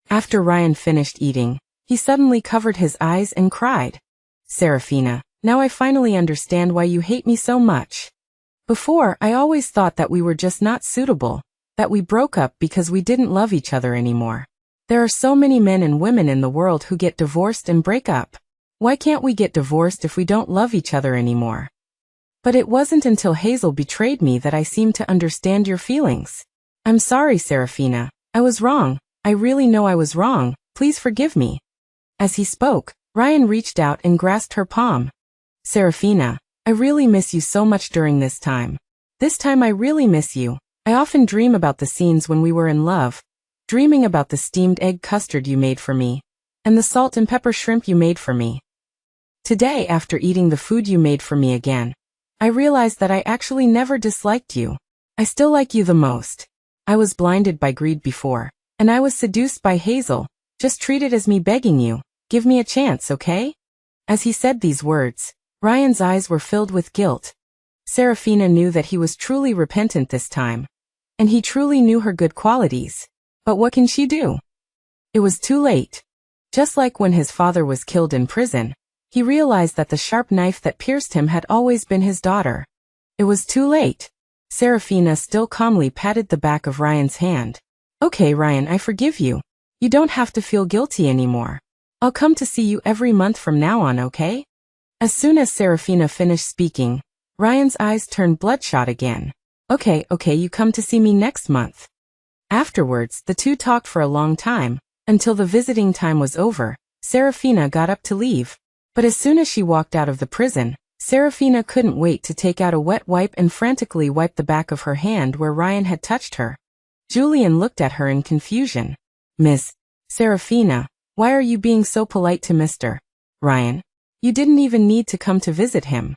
After Ryan finished eating, he suddenly covered his eyes and cried. Serafina, now I finally understand why you hate me so much. Before, I always thought that we were just not suitable, that we broke up because we didn't love each other anymore. There are so many men and women in the world who get divorced and break up. Why can't we get divorced if we don't love each other anymore? But it wasn't until Hazel betrayed me that I seemed to understand your feelings. I'm sorry, Serafina. I was wrong. I really know I was wrong. Please forgive me. As he spoke, Ryan reached out and grasped her palm. Serafina, I really miss you so much during this time. This time I really miss you. I often dream about the scenes when we were in love, dreaming about the steamed egg custard you made for me, and the salt and pepper shrimp you made for me. Today, after eating the food you made for me again, I realized that I actually never disliked you. I still like you the most. I was blinded by greed before, and I was seduced by Hazel. Just treat it as me begging you. Give me a chance, okay? As he said these words, Ryan's eyes were filled with guilt. Serafina knew that he was truly repentant this time, and he truly knew her good qualities. But what can she do? It was too late. Just like when his father was killed in prison, he realized that the sharp knife that pierced him had always been his daughter. It was too late. Serafina still calmly patted the back of Ryan's hand. Okay, Ryan, I forgive you. You don't have to feel guilty anymore. I'll come to see you every month from now on, okay? As soon as Serafina finished speaking, Ryan's eyes turned bloodshot again. Okay, you come to see me next month. Afterwards, the two talked for a long time, until the visiting time was over. Serafina got up to leave. But as soon as she walked out of the prison, Serafina couldn't wait to take out a wet wipe and frantically wipe the back of her hand where Ryan had touched her. Julian looked at her in confusion. Miss Serafina, why are you being so polite to Mr. Ryan? You didn't even need to come to visit him.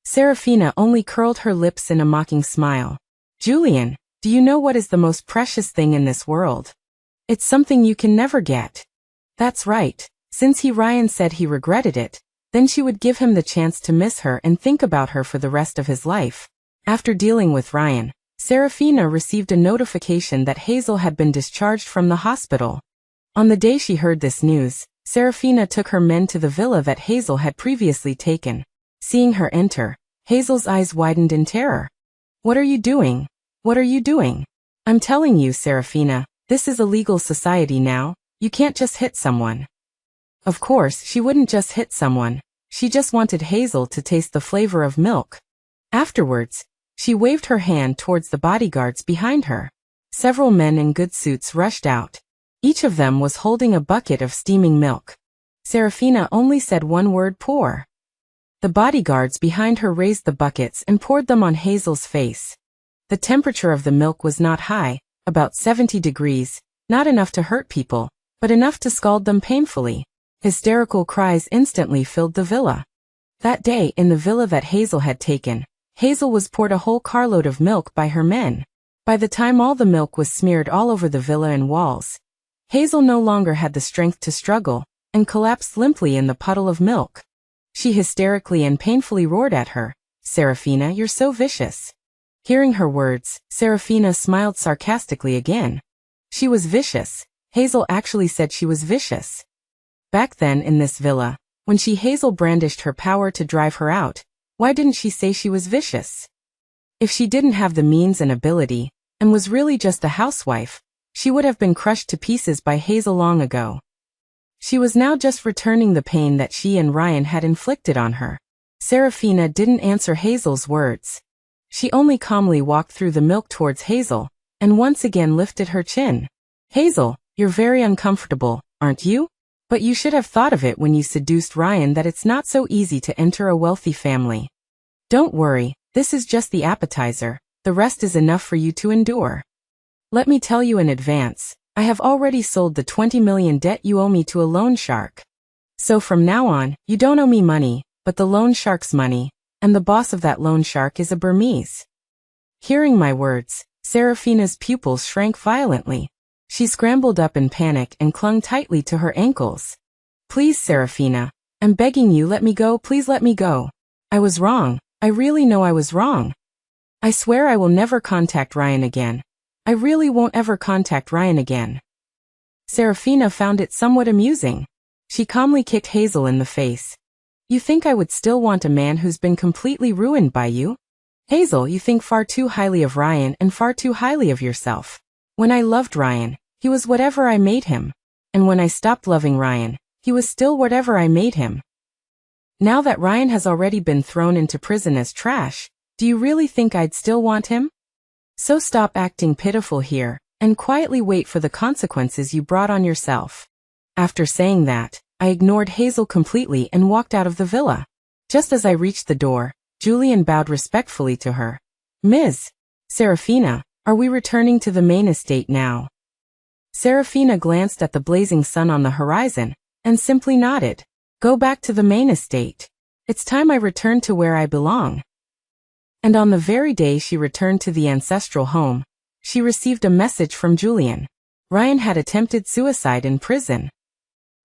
Serafina only curled her lips in a mocking smile. Julian, do you know what is the most precious thing in this world? It's something you can never get. That's right. Since Ryan said he regretted it, then she would give him the chance to miss her and think about her for the rest of his life. After dealing with Ryan, Serafina received a notification that Hazel had been discharged from the hospital. On the day she heard this news, Serafina took her men to the villa that Hazel had previously taken. Seeing her enter, Hazel's eyes widened in terror. What are you doing? What are you doing? I'm telling you, Serafina, this is a legal society now. You can't just hit someone. Of course, she wouldn't just hit someone. She just wanted Hazel to taste the flavor of milk. Afterwards, she waved her hand towards the bodyguards behind her. Several men in good suits rushed out. Each of them was holding a bucket of steaming milk. Serafina only said one word, pour. The bodyguards behind her raised the buckets and poured them on Hazel's face. The temperature of the milk was not high, about 70 degrees, not enough to hurt people, but enough to scald them painfully. Hysterical cries instantly filled the villa. That day, in the villa that Hazel had taken, Hazel was poured a whole carload of milk by her men. By the time all the milk was smeared all over the villa and walls, Hazel no longer had the strength to struggle, and collapsed limply in the puddle of milk. She hysterically and painfully roared at her, Serafina, you're so vicious. Hearing her words, Serafina smiled sarcastically again. She was vicious. Hazel actually said she was vicious. Back then in this villa, when Hazel brandished her power to drive her out, why didn't she say she was vicious? If she didn't have the means and ability, and was really just a housewife, she would have been crushed to pieces by Hazel long ago. She was now just returning the pain that she and Ryan had inflicted on her. Serafina didn't answer Hazel's words. She only calmly walked through the milk towards Hazel, and once again lifted her chin. Hazel, you're very uncomfortable, aren't you? But you should have thought of it when you seduced Ryan that it's not so easy to enter a wealthy family. Don't worry, this is just the appetizer, the rest is enough for you to endure. Let me tell you in advance, I have already sold the 20 million debt you owe me to a loan shark. So from now on, you don't owe me money, but the loan shark's money, and the boss of that loan shark is a Burmese. Hearing my words, Serafina's pupils shrank violently. She scrambled up in panic and clung tightly to her ankles. Please, Serafina, I'm begging you, let me go, please let me go. I was wrong, I really know I was wrong. I swear I will never contact Ryan again. I really won't ever contact Ryan again. Serafina found it somewhat amusing. She calmly kicked Hazel in the face. You think I would still want a man who's been completely ruined by you? Hazel, you think far too highly of Ryan and far too highly of yourself. When I loved Ryan, he was whatever I made him. And when I stopped loving Ryan, he was still whatever I made him. Now that Ryan has already been thrown into prison as trash, do you really think I'd still want him? So stop acting pitiful here, and quietly wait for the consequences you brought on yourself. After saying that, I ignored Hazel completely and walked out of the villa. Just as I reached the door, Julian bowed respectfully to her. Ms. Serafina, are we returning to the main estate now? Serafina glanced at the blazing sun on the horizon, and simply nodded. Go back to the main estate. It's time I returned to where I belong. And on the very day she returned to the ancestral home, she received a message from Julian. Ryan had attempted suicide in prison.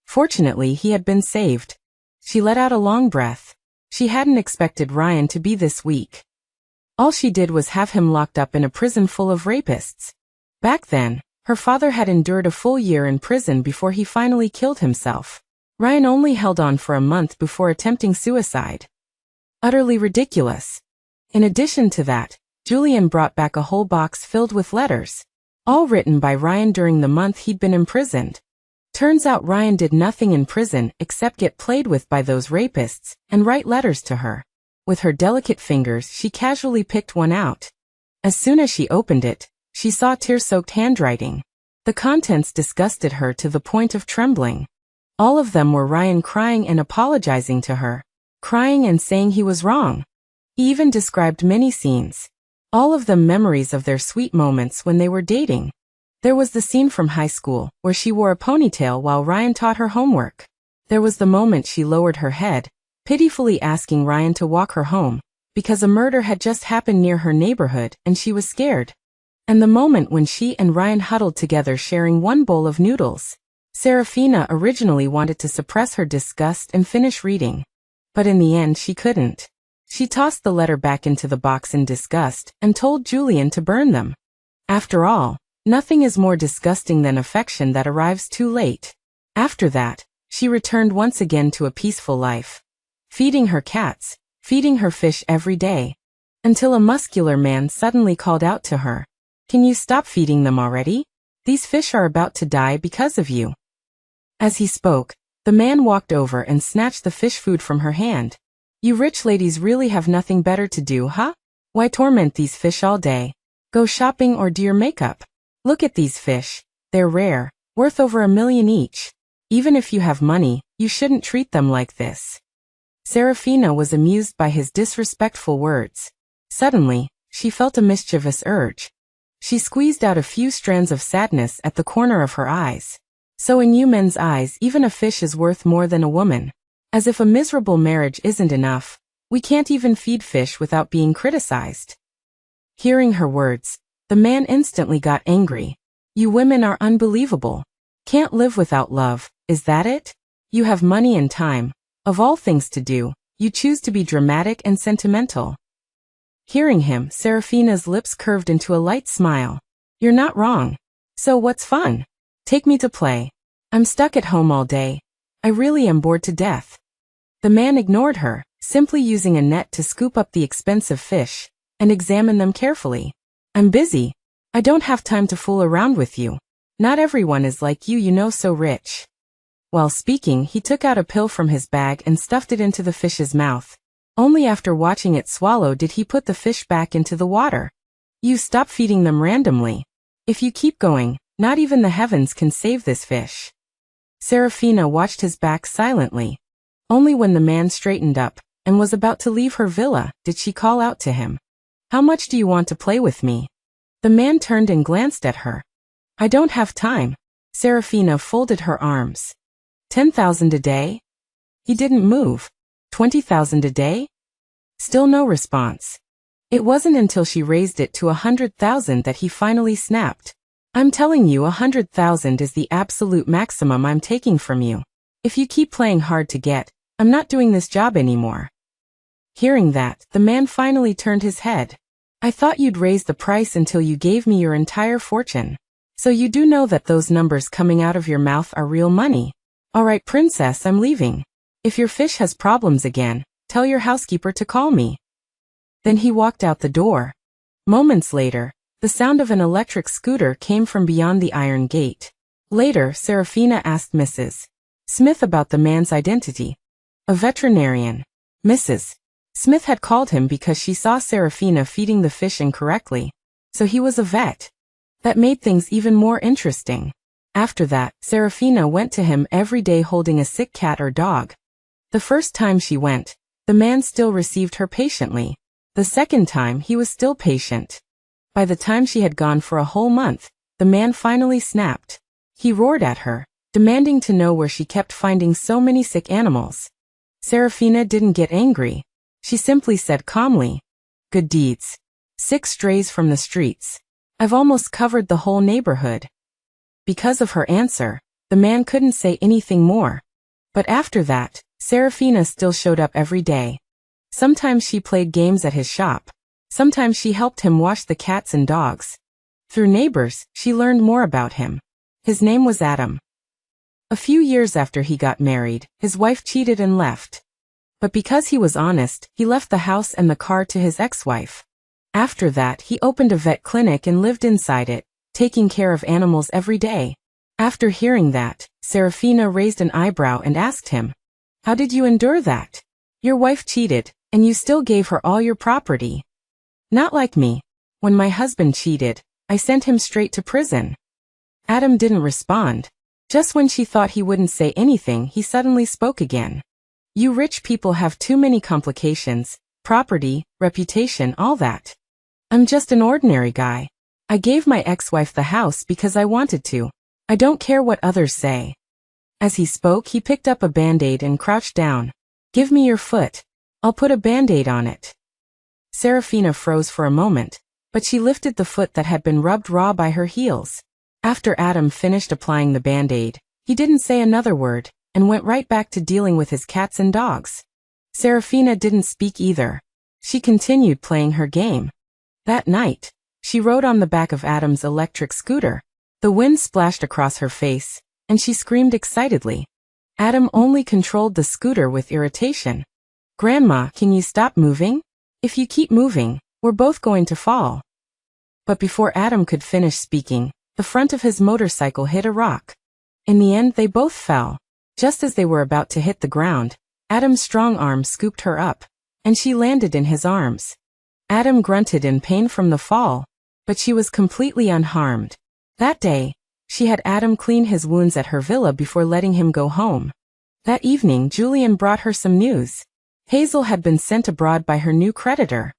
Fortunately, he had been saved. She let out a long breath. She hadn't expected Ryan to be this weak. All she did was have him locked up in a prison full of rapists. Back then, her father had endured a full year in prison before he finally killed himself. Ryan only held on for a month before attempting suicide. Utterly ridiculous. In addition to that, Julian brought back a whole box filled with letters, all written by Ryan during the month he'd been imprisoned. Turns out Ryan did nothing in prison except get played with by those rapists and write letters to her. With her delicate fingers, she casually picked one out. As soon as she opened it, she saw tear-soaked handwriting. The contents disgusted her to the point of trembling. All of them were Ryan crying and apologizing to her, crying and saying he was wrong. He even described many scenes, all of them memories of their sweet moments when they were dating. There was the scene from high school, where she wore a ponytail while Ryan taught her homework. There was the moment she lowered her head, pitifully asking Ryan to walk her home, because a murder had just happened near her neighborhood and she was scared. And the moment when she and Ryan huddled together sharing one bowl of noodles. Serafina originally wanted to suppress her disgust and finish reading. But in the end she couldn't. She tossed the letter back into the box in disgust and told Julian to burn them. After all, nothing is more disgusting than affection that arrives too late. After that, she returned once again to a peaceful life. Feeding her cats, feeding her fish every day. Until a muscular man suddenly called out to her. Can you stop feeding them already? These fish are about to die because of you. As he spoke, the man walked over and snatched the fish food from her hand. You rich ladies really have nothing better to do, huh? Why torment these fish all day? Go shopping or do your makeup. Look at these fish. They're rare, worth over $1 million each. Even if you have money, you shouldn't treat them like this. Serafina was amused by his disrespectful words. Suddenly, she felt a mischievous urge. She squeezed out a few strands of sadness at the corner of her eyes. So in you men's eyes, even a fish is worth more than a woman. As if a miserable marriage isn't enough, we can't even feed fish without being criticized. Hearing her words, the man instantly got angry. You women are unbelievable. Can't live without love, is that it? You have money and time. Of all things to do, you choose to be dramatic and sentimental. Hearing him, Serafina's lips curved into a light smile. You're not wrong. So what's fun? Take me to play. I'm stuck at home all day. I really am bored to death. The man ignored her, simply using a net to scoop up the expensive fish and examine them carefully. I'm busy. I don't have time to fool around with you. Not everyone is like you know, so rich. While speaking, he took out a pill from his bag and stuffed it into the fish's mouth. Only after watching it swallow did he put the fish back into the water. You stop feeding them randomly. If you keep going, not even the heavens can save this fish. Serafina watched his back silently. Only when the man straightened up and was about to leave her villa did she call out to him. How much do you want to play with me? The man turned and glanced at her. I don't have time. Serafina folded her arms. 10,000 a day? He didn't move. 20,000 a day? Still no response. It wasn't until she raised it to 100,000 that he finally snapped. I'm telling you 100,000 is the absolute maximum I'm taking from you. If you keep playing hard to get, I'm not doing this job anymore. Hearing that, the man finally turned his head. I thought you'd raise the price until you gave me your entire fortune. So you do know that those numbers coming out of your mouth are real money. All right, princess, I'm leaving. If your fish has problems again, tell your housekeeper to call me. Then he walked out the door. Moments later, the sound of an electric scooter came from beyond the iron gate. Later, Serafina asked Mrs. Smith about the man's identity. A veterinarian. Mrs. Smith had called him because she saw Serafina feeding the fish incorrectly. So he was a vet. That made things even more interesting. After that, Serafina went to him every day holding a sick cat or dog. The first time she went, the man still received her patiently. The second time he was still patient. By the time she had gone for a whole month, the man finally snapped. He roared at her, demanding to know where she kept finding so many sick animals. Serafina didn't get angry. She simply said calmly, good deeds. 6 strays from the streets. I've almost covered the whole neighborhood. Because of her answer, the man couldn't say anything more. But after that, Serafina still showed up every day. Sometimes she played games at his shop. Sometimes she helped him wash the cats and dogs. Through neighbors, she learned more about him. His name was Adam. A few years after he got married, his wife cheated and left. But because he was honest, he left the house and the car to his ex-wife. After that, he opened a vet clinic and lived inside it, taking care of animals every day. After hearing that, Serafina raised an eyebrow and asked him, how did you endure that? Your wife cheated, and you still gave her all your property. Not like me. When my husband cheated, I sent him straight to prison. Adam didn't respond. Just when she thought he wouldn't say anything, he suddenly spoke again. You rich people have too many complications, property, reputation, all that. I'm just an ordinary guy. I gave my ex-wife the house because I wanted to. I don't care what others say. As he spoke, he picked up a band-aid and crouched down. Give me your foot. I'll put a band-aid on it. Serafina froze for a moment, but she lifted the foot that had been rubbed raw by her heels. After Adam finished applying the band-aid, he didn't say another word and went right back to dealing with his cats and dogs. Serafina didn't speak either. She continued playing her game. That night, she rode on the back of Adam's electric scooter. The wind splashed across her face, and she screamed excitedly. Adam only controlled the scooter with irritation. Grandma, can you stop moving? If you keep moving, we're both going to fall. But before Adam could finish speaking, the front of his motorcycle hit a rock. In the end, they both fell. Just as they were about to hit the ground, Adam's strong arm scooped her up, and she landed in his arms. Adam grunted in pain from the fall, but she was completely unharmed. That day, she had Adam clean his wounds at her villa before letting him go home. That evening, Julian brought her some news. Hazel had been sent abroad by her new creditor.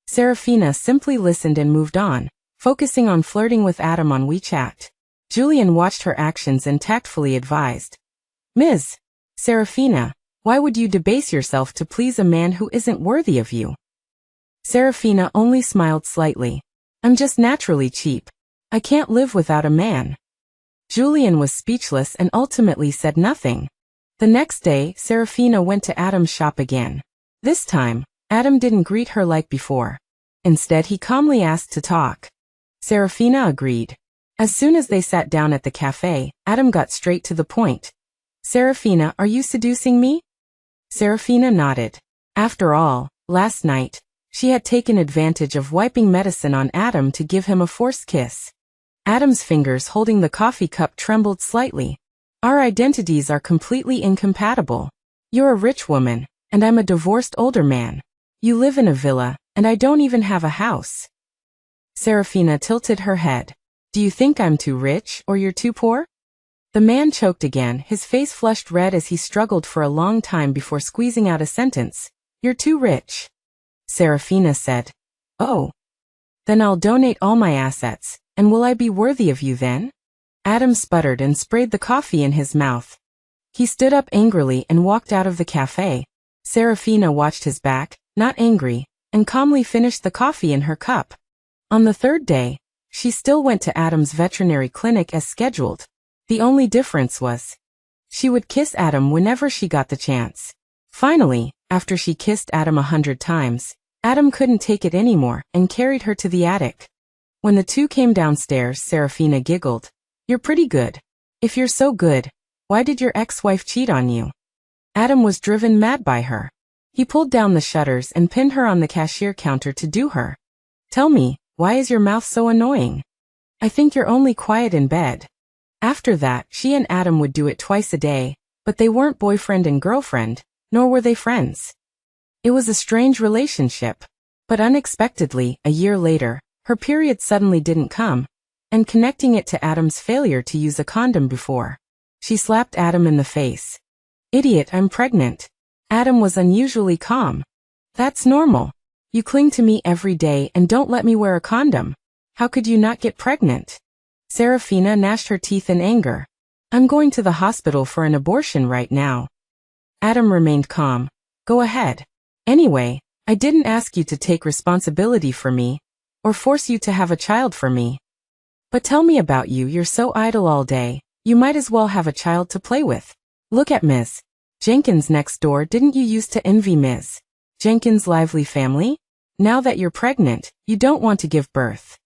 Serafina simply listened and moved on, focusing on flirting with Adam on WeChat. Julian watched her actions and tactfully advised, Ms. Serafina, why would you debase yourself to please a man who isn't worthy of you? Serafina only smiled slightly. I'm just naturally cheap. I can't live without a man. Julian was speechless and ultimately said nothing. The next day, Serafina went to Adam's shop again. This time, Adam didn't greet her like before. Instead, he calmly asked to talk. Serafina agreed. As soon as they sat down at the cafe, Adam got straight to the point. Serafina, are you seducing me? Serafina nodded. After all, last night, she had taken advantage of wiping medicine on Adam to give him a forced kiss. Adam's fingers holding the coffee cup trembled slightly. Our identities are completely incompatible. You're a rich woman, and I'm a divorced older man. You live in a villa, and I don't even have a house. Serafina tilted her head. Do you think I'm too rich or you're too poor? The man choked again, his face flushed red as he struggled for a long time before squeezing out a sentence. You're too rich. Serafina said. Oh. Then I'll donate all my assets, and will I be worthy of you then? Adam sputtered and sprayed the coffee in his mouth. He stood up angrily and walked out of the cafe. Serafina watched his back, not angry, and calmly finished the coffee in her cup. On the third day, she still went to Adam's veterinary clinic as scheduled. The only difference was, she would kiss Adam whenever she got the chance. Finally, after she kissed Adam 100 times, Adam couldn't take it anymore and carried her to the attic. When the two came downstairs, Serafina giggled. You're pretty good. If you're so good, why did your ex-wife cheat on you? Adam was driven mad by her. He pulled down the shutters and pinned her on the cashier counter to do her. Tell me, why is your mouth so annoying? I think you're only quiet in bed. After that, she and Adam would do it twice a day, but they weren't boyfriend and girlfriend, nor were they friends. It was a strange relationship. But unexpectedly, a year later, her period suddenly didn't come, and connecting it to Adam's failure to use a condom before. She slapped Adam in the face. Idiot, I'm pregnant. Adam was unusually calm. That's normal. You cling to me every day and don't let me wear a condom. How could you not get pregnant? Serafina gnashed her teeth in anger. I'm going to the hospital for an abortion right now. Adam remained calm. Go ahead. Anyway, I didn't ask you to take responsibility for me, or force you to have a child for me. But tell me about you, you're so idle all day, you might as well have a child to play with. Look at Ms. Jenkins next door, didn't you used to envy Ms. Jenkins' lively family? Now that you're pregnant, you don't want to give birth.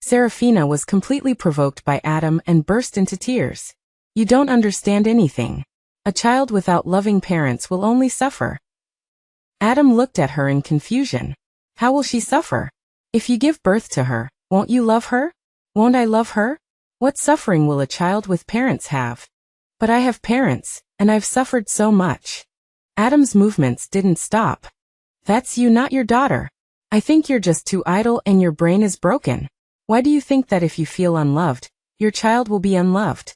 Serafina was completely provoked by Adam and burst into tears. You don't understand anything. A child without loving parents will only suffer. Adam looked at her in confusion. How will she suffer? If you give birth to her, won't you love her? Won't I love her? What suffering will a child with parents have? But I have parents, and I've suffered so much. Adam's movements didn't stop. That's you, not your daughter. I think you're just too idle and your brain is broken. Why do you think that if you feel unloved, your child will be unloved?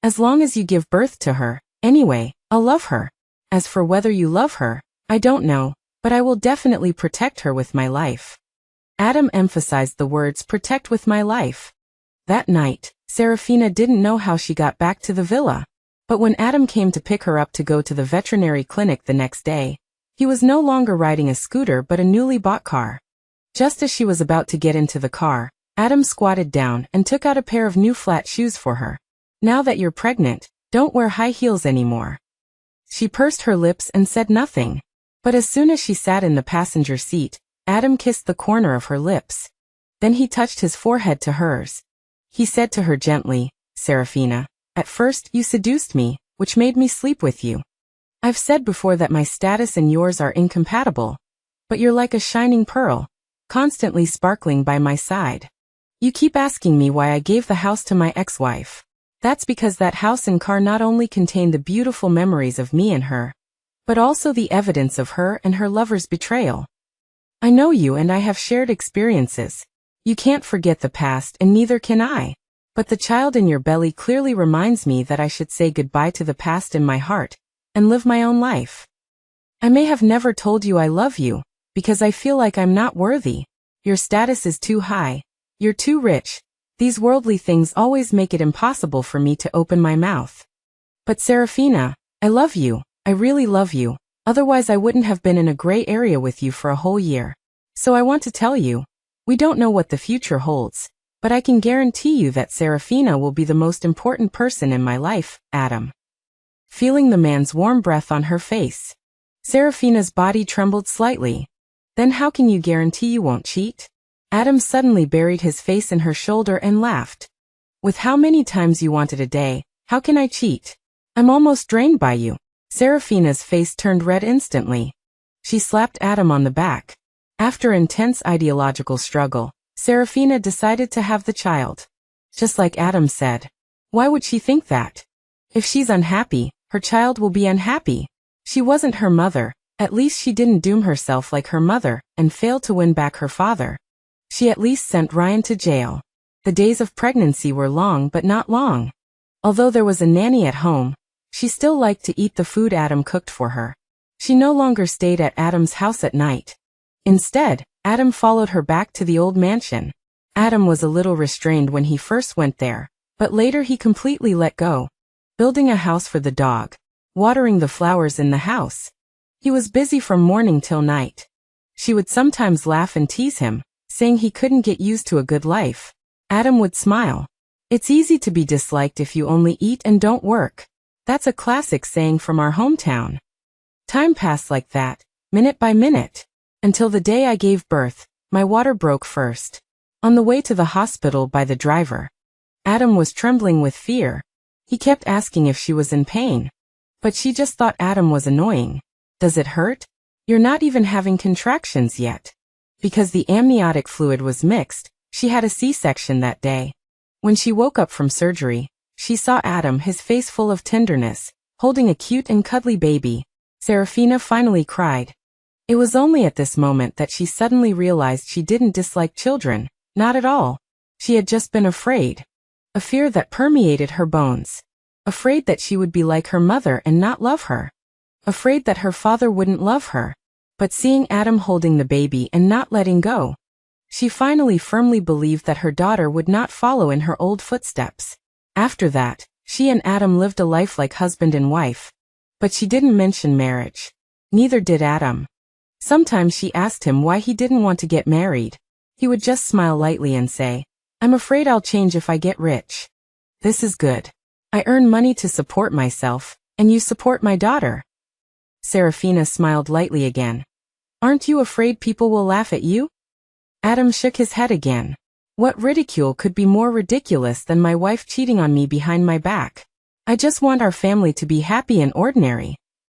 As long as you give birth to her, anyway, I'll love her. As for whether you love her, I don't know, but I will definitely protect her with my life. Adam emphasized the words protect with my life. That night, Serafina didn't know how she got back to the villa. But when Adam came to pick her up to go to the veterinary clinic the next day, he was no longer riding a scooter but a newly bought car. Just as she was about to get into the car, Adam squatted down and took out a pair of new flat shoes for her. Now that you're pregnant, don't wear high heels anymore. She pursed her lips and said nothing. But as soon as she sat in the passenger seat, Adam kissed the corner of her lips. Then he touched his forehead to hers. He said to her gently, Serafina, at first you seduced me, which made me sleep with you. I've said before that my status and yours are incompatible. But you're like a shining pearl, constantly sparkling by my side. You keep asking me why I gave the house to my ex-wife. That's because that house and car not only contain the beautiful memories of me and her, but also the evidence of her and her lover's betrayal. I know you and I have shared experiences. You can't forget the past and neither can I. But the child in your belly clearly reminds me that I should say goodbye to the past in my heart and live my own life. I may have never told you I love you, because I feel like I'm not worthy. Your status is too high. You're too rich. These worldly things always make it impossible for me to open my mouth. But Serafina, I love you. I really love you. Otherwise I wouldn't have been in a gray area with you for a whole year. So I want to tell you, we don't know what the future holds, but I can guarantee you that Serafina will be the most important person in my life, Adam. Feeling the man's warm breath on her face, Serafina's body trembled slightly. Then how can you guarantee you won't cheat? Adam suddenly buried his face in her shoulder and laughed. With how many times you want it a day, how can I cheat? I'm almost drained by you. Serafina's face turned red instantly. She slapped Adam on the back. After intense ideological struggle, Serafina decided to have the child. Just like Adam said. Why would she think that? If she's unhappy, her child will be unhappy. She wasn't her mother, at least she didn't doom herself like her mother and fail to win back her father. She at least sent Ryan to jail. The days of pregnancy were long but not long. Although there was a nanny at home, she still liked to eat the food Adam cooked for her. She no longer stayed at Adam's house at night. Instead, Adam followed her back to the old mansion. Adam was a little restrained when he first went there, but later he completely let go. Building a house for the dog. Watering the flowers in the house. He was busy from morning till night. She would sometimes laugh and tease him, saying he couldn't get used to a good life. Adam would smile. It's easy to be disliked if you only eat and don't work. That's a classic saying from our hometown. Time passed like that, minute by minute, until the day I gave birth. My water broke first. On the way to the hospital by the driver. Adam was trembling with fear. He kept asking if she was in pain. But she just thought Adam was annoying. Does it hurt? You're not even having contractions yet. Because the amniotic fluid was mixed, she had a C-section that day. When she woke up from surgery, she saw Adam, his face full of tenderness, holding a cute and cuddly baby. Serafina finally cried. It was only at this moment that she suddenly realized she didn't dislike children, not at all. She had just been afraid. A fear that permeated her bones. Afraid that she would be like her mother and not love her. Afraid that her father wouldn't love her. But seeing Adam holding the baby and not letting go, she finally firmly believed that her daughter would not follow in her old footsteps. After that, she and Adam lived a life like husband and wife. But she didn't mention marriage. Neither did Adam. Sometimes she asked him why he didn't want to get married. He would just smile lightly and say, "I'm afraid I'll change if I get rich. This is good. I earn money to support myself, and you support my daughter." Serafina smiled lightly again. "Aren't you afraid people will laugh at you?" Adam shook his head again. What ridicule could be more ridiculous than my wife cheating on me behind my back? I just want our family to be happy and ordinary.